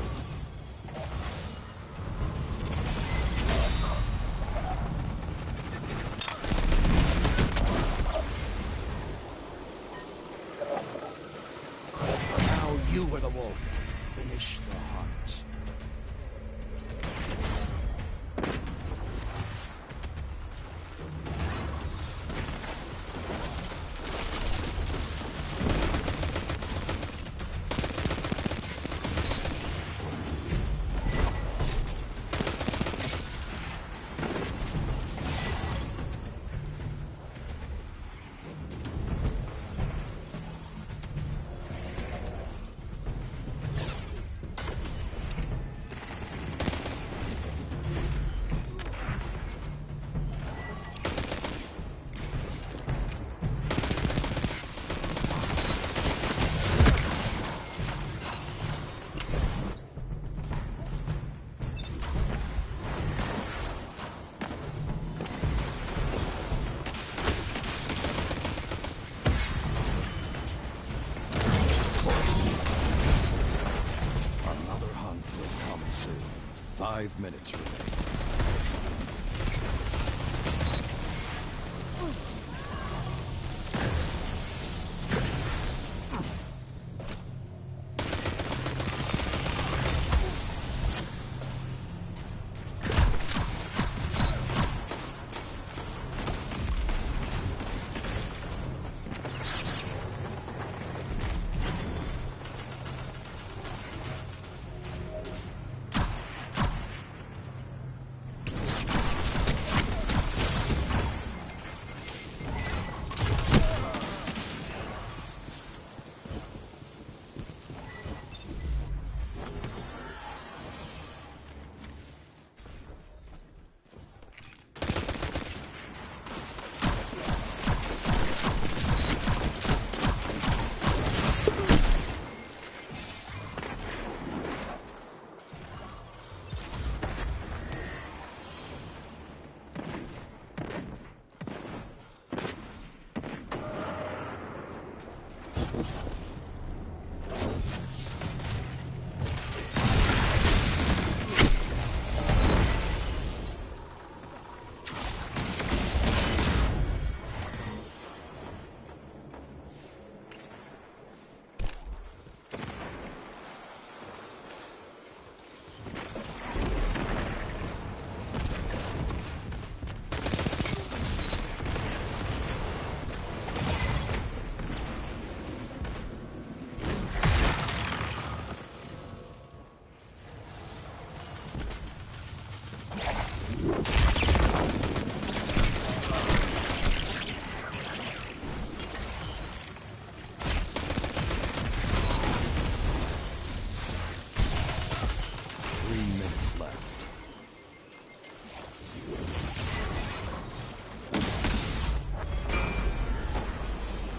Now you were the wolf. Finish the hunt. 5 minutes remain.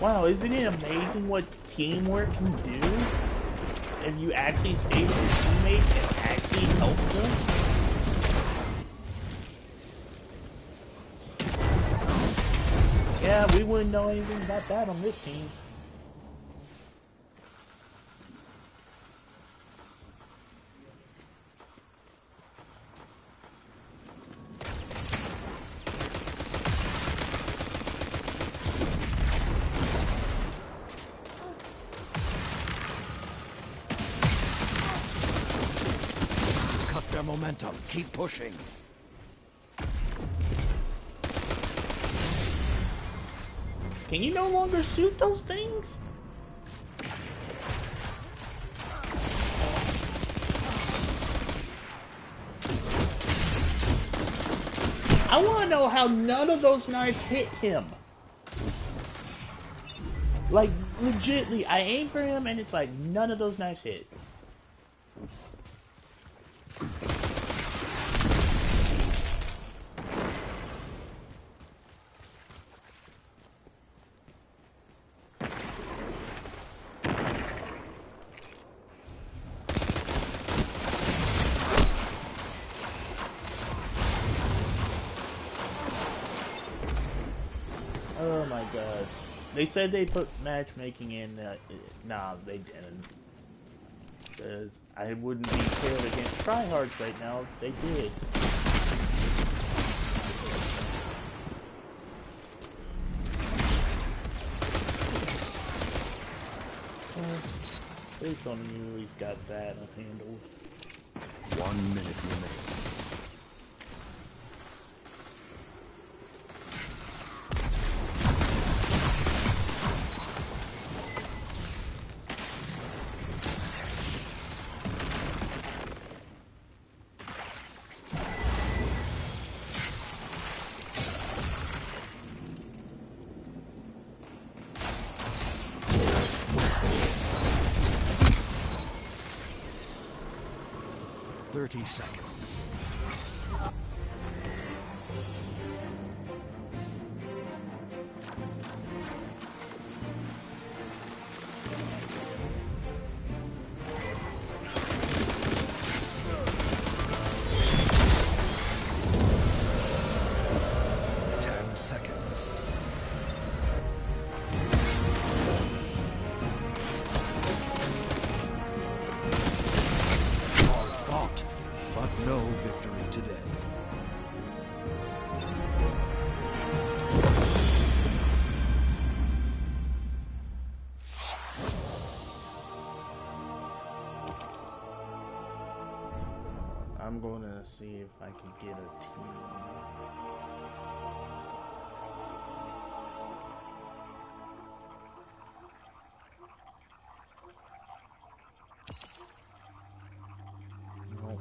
Wow, isn't it amazing what teamwork can do? If you actually stay with your teammates and actually help them? Yeah, we wouldn't know anything about that on this team. Momentum. Keep pushing. Can you no longer shoot those things? I want to know how none of those knives hit him. Like, legitly, I aim for him and it's like none of those knives hit. Oh my god. They said they put matchmaking in, nah, they didn't. Because I wouldn't be paired against tryhards right now if they did. Based on you, he's got that handled. 1 minute remains. Seconds. I'm going to see if I can get a team. Nope.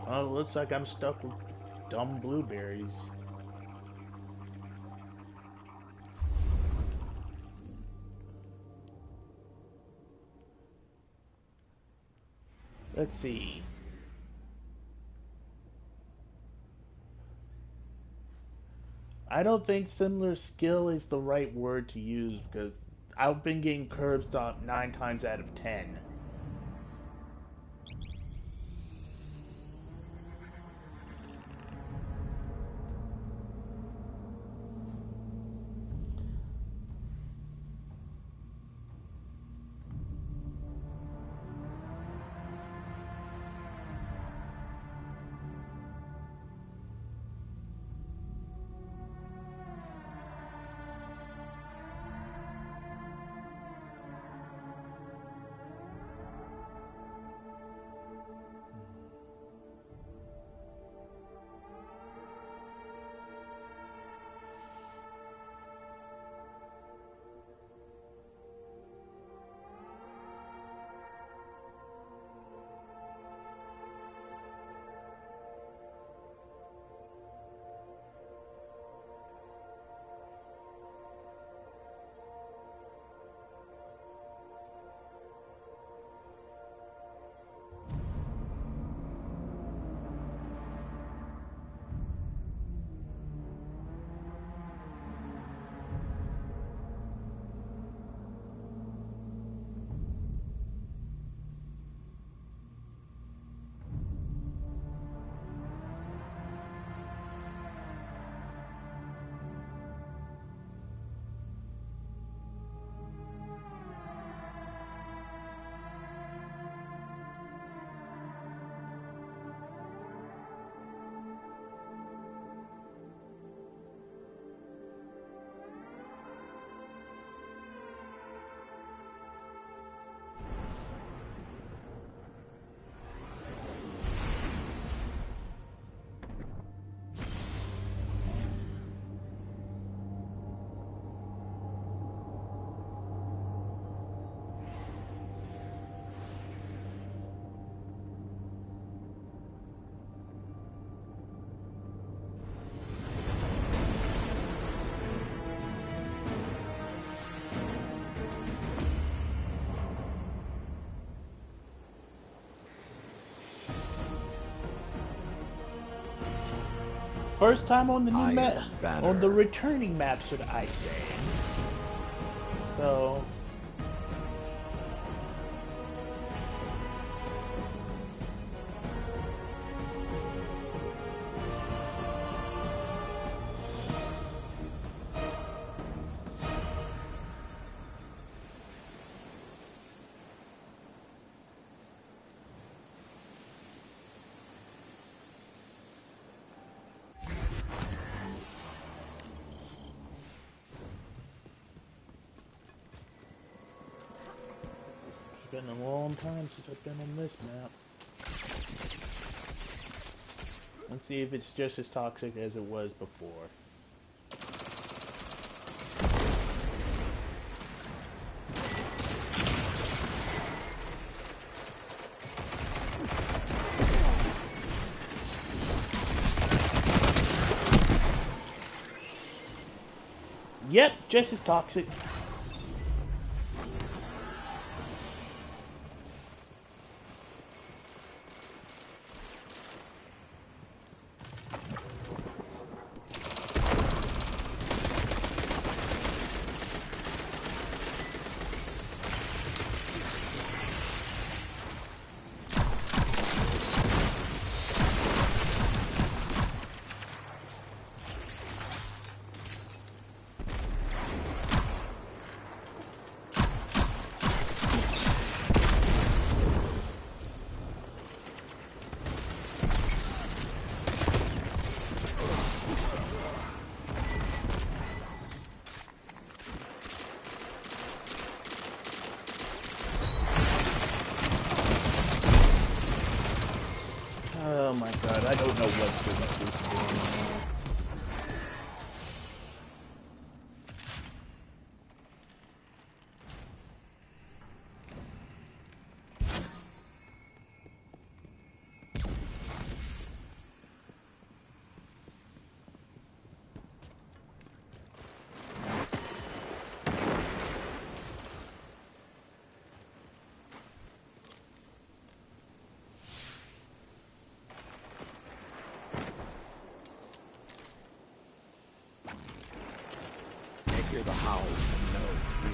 Oh, it looks like I'm stuck with dumb blueberries. Let's see. I don't think similar skill is the right word to use because I've been getting curb stomped 9 times out of 10. First time on the new map, on the returning map, should I say. So... It's been a long time since I've been on this map. Let's see if it's just as toxic as it was before. Yep, just as toxic. Hear the howls and no fear.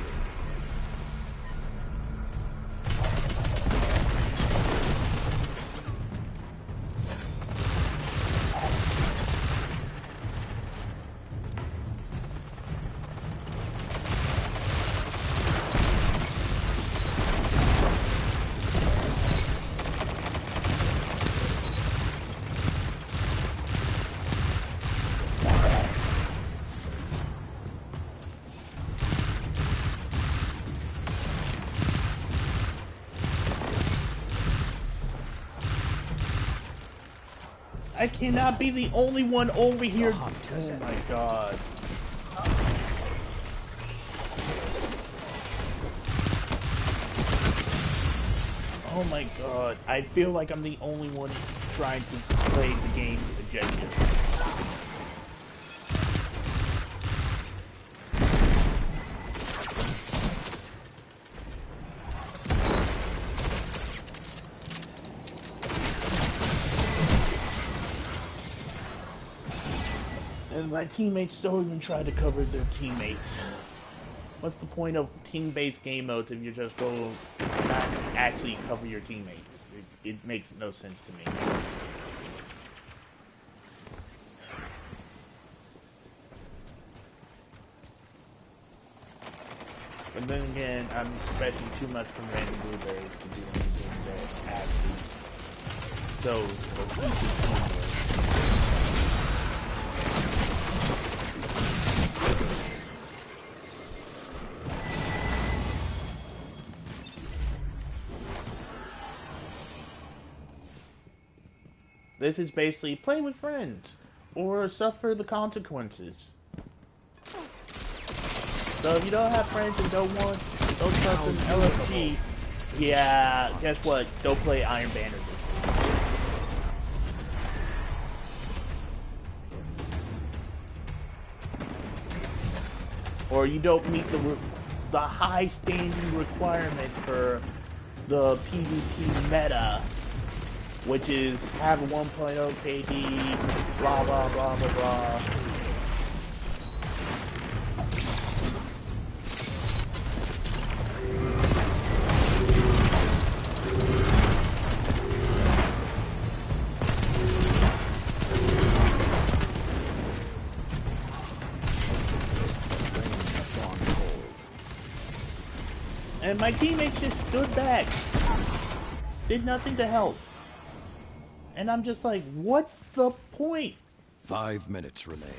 I cannot be the only one over here. Oh my god. Oh my god. I feel like I'm the only one trying to play the game's objective. And my teammates don't even try to cover their teammates. What's the point of team-based game modes if you just go not actually cover your teammates? It makes no sense to me. But then again, I'm expecting too much from Random Blueberries to do anything that actually shows or teaches teamwork. This is basically play with friends, or suffer the consequences. So if you don't have friends and don't trust an LFG, yeah, guess what? Don't play Iron Banner. Or you don't meet the high standing requirement for the PvP meta, which is have 1.0 KD, blah blah blah blah blah. And my teammates just stood back, did nothing to help. And I'm just like, what's the point? 5 minutes remain.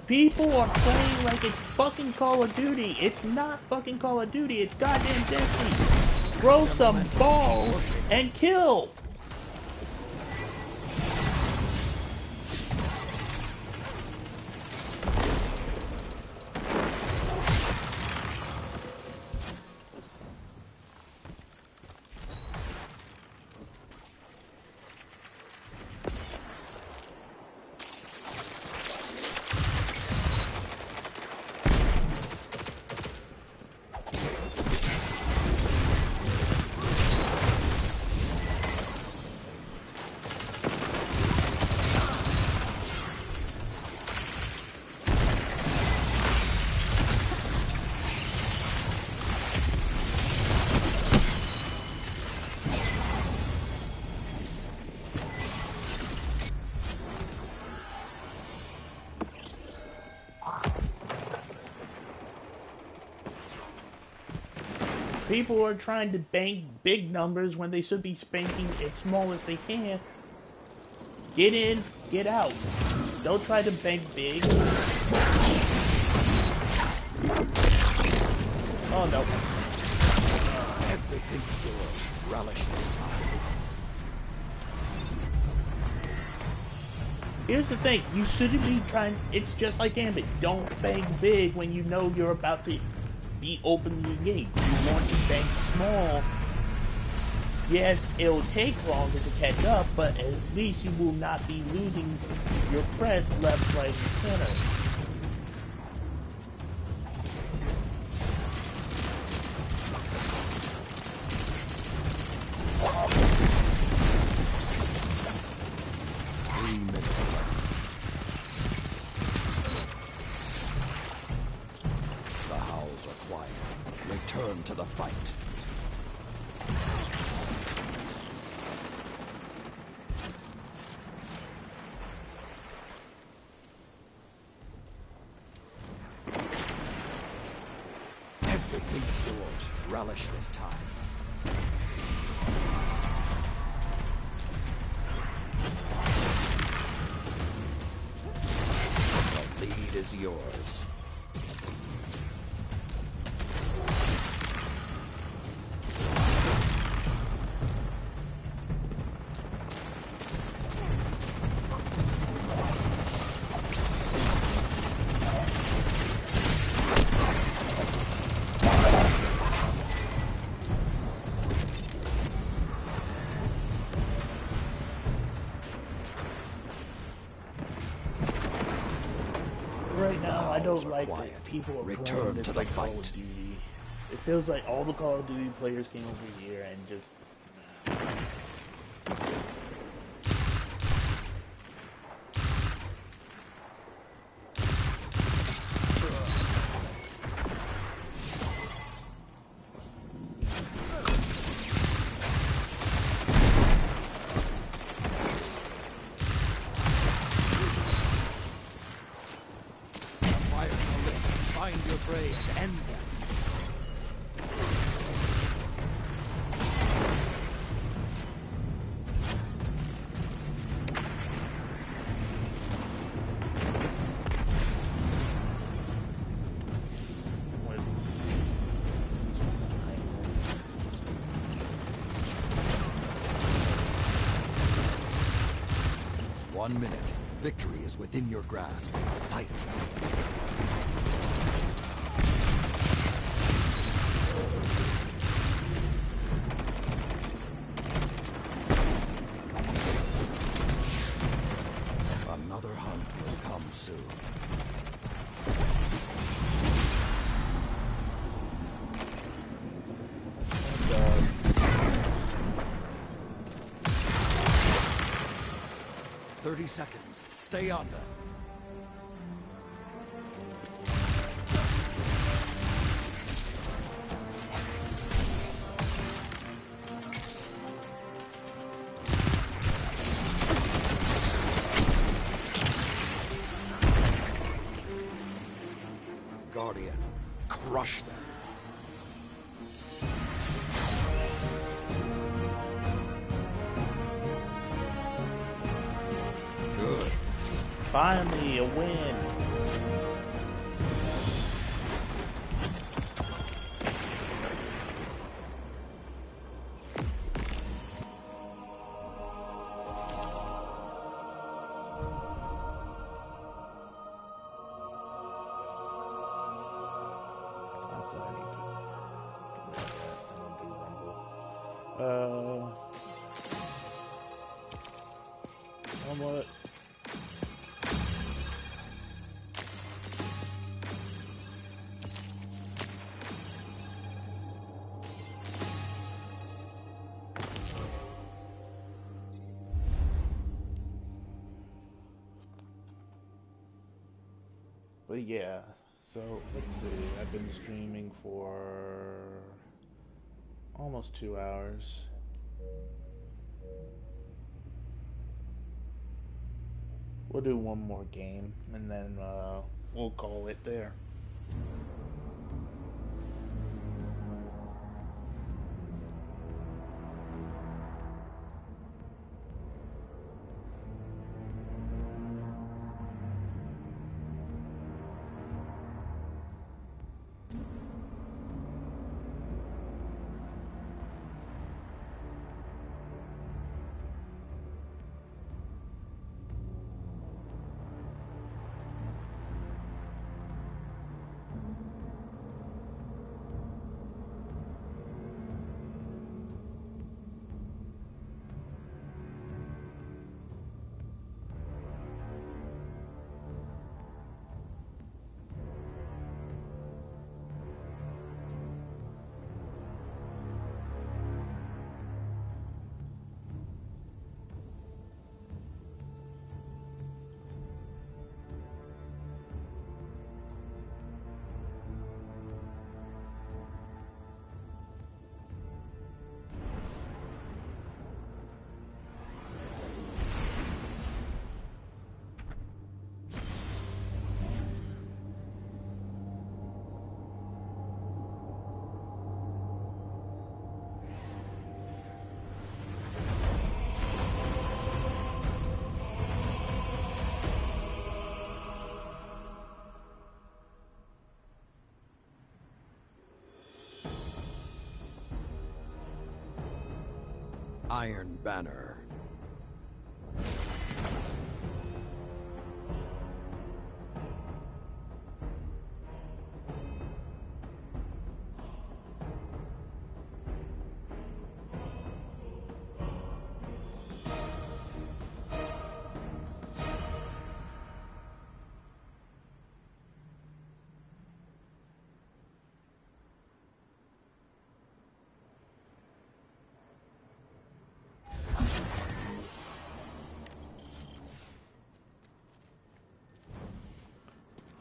People are playing like it's fucking Call of Duty. It's not fucking Call of Duty, it's goddamn Destiny. Throw some balls and kill! People are trying to bank big numbers when they should be spanking as small as they can. Get in, get out. Don't try to bank big. Oh no. Everything's yours. Relish this time. Here's the thing, you shouldn't be trying, it's just like Gambit, don't bank big when you know you're about to be openly engaged. You want to bank small. Yes, it'll take longer to catch up, but at least you will not be losing your press left, right, and center. To the fight. Everything's yours. Relish this time. The lead is yours. Right now, I don't like that people are Return to the Call of fight. Duty. It feels like all the Call of Duty players came over here and just... Find your prey and end them. One minute. Victory is within your grasp. Fight. Another hunt will come soon. And, 30 seconds. Stay on them. Guardian, crush them. Good. Finally, a win. What? But yeah, so let's see. I've been streaming for almost 2 hours. We'll do one more game, and then we'll call it there. Iron Banner.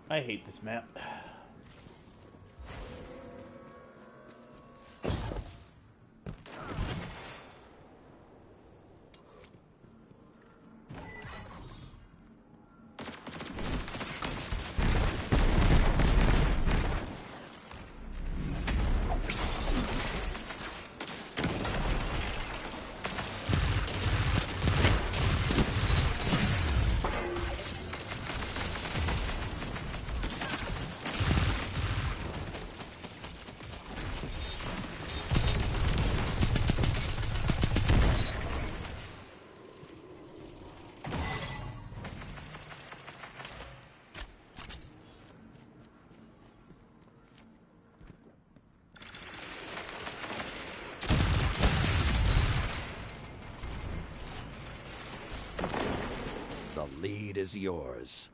I hate this map. The lead is yours.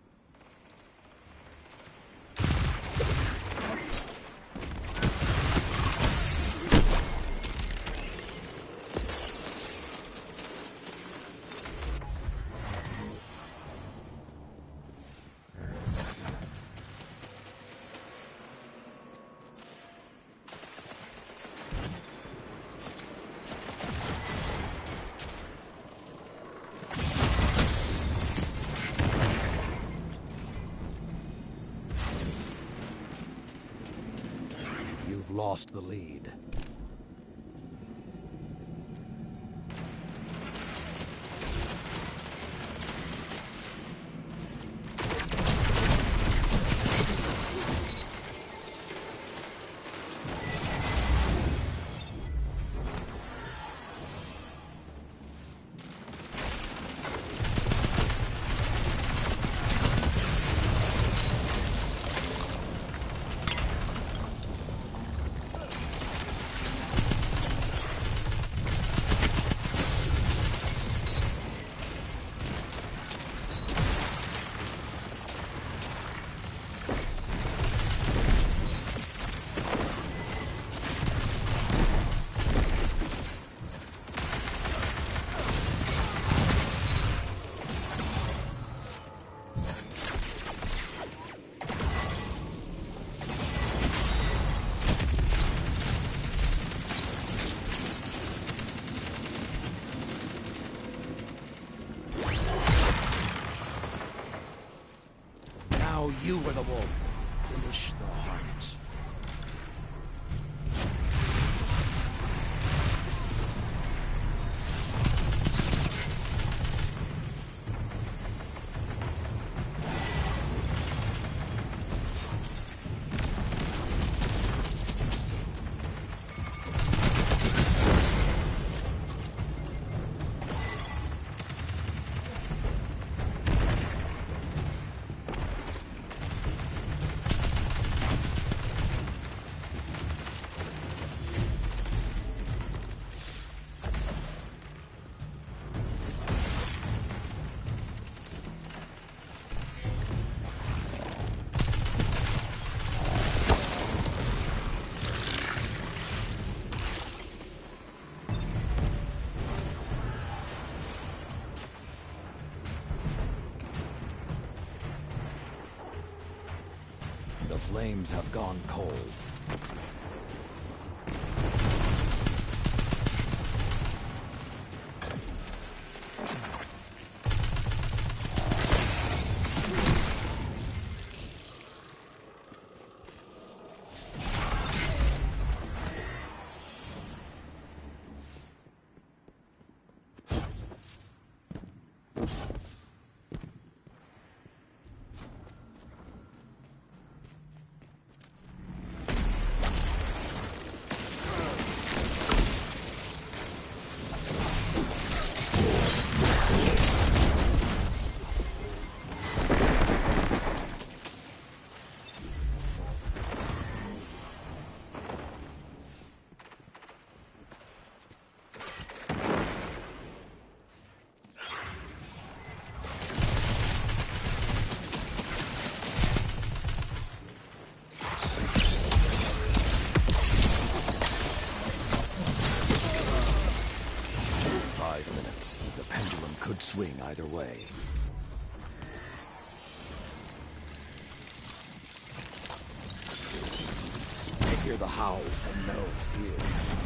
You've lost the lead. You were the wolf. Finish the hunt. The flames have gone cold. swing either way. They hear the howls and know fear.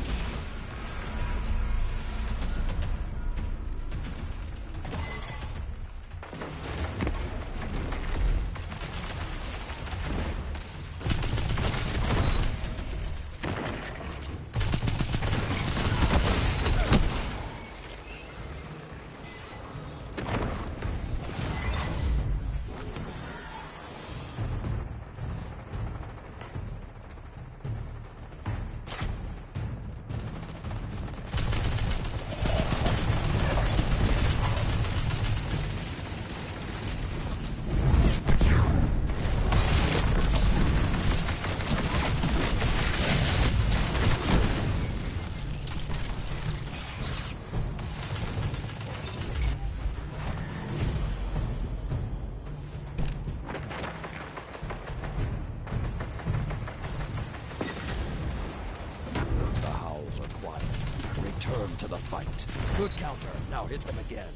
Return to the fight. Good counter. Now hit them again.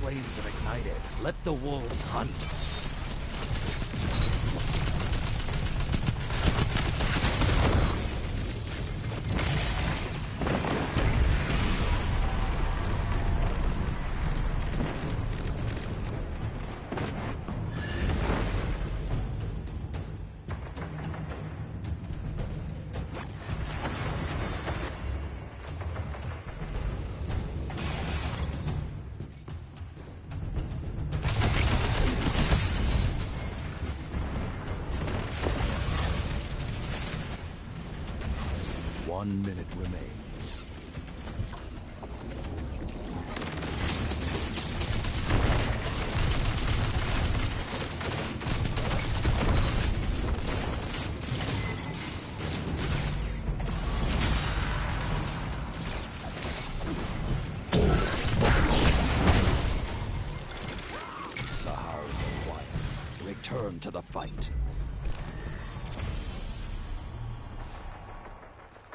Flames have ignited. Let the wolves hunt. One minute remains. The howls are quiet. Return to the fight.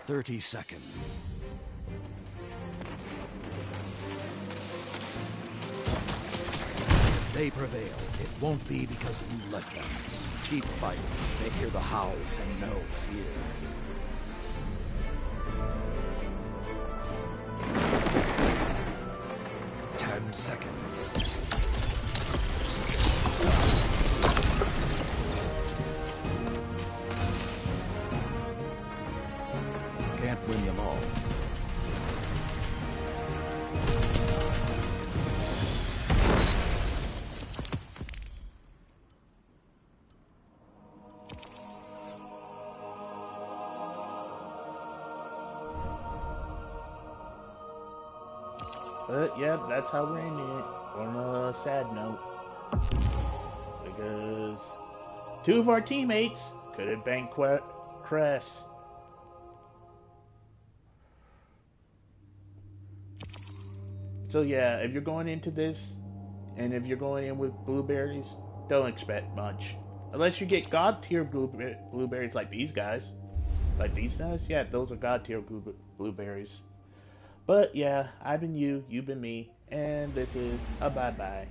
30 seconds. If they prevail, it won't be because you let them. Keep fighting. They hear the howls and know fear. Seconds. Can't win them all. But yeah, that's how we're ending it. On a sad note. Because 2 of our teammates could have been Cress. So yeah, if you're going into this, and if you're going in with blueberries, don't expect much. Unless you get God tier blueberries like these guys. Like these guys? Yeah, those are God tier blueberries. But yeah, I've been you, you've been me, and this is a bye-bye.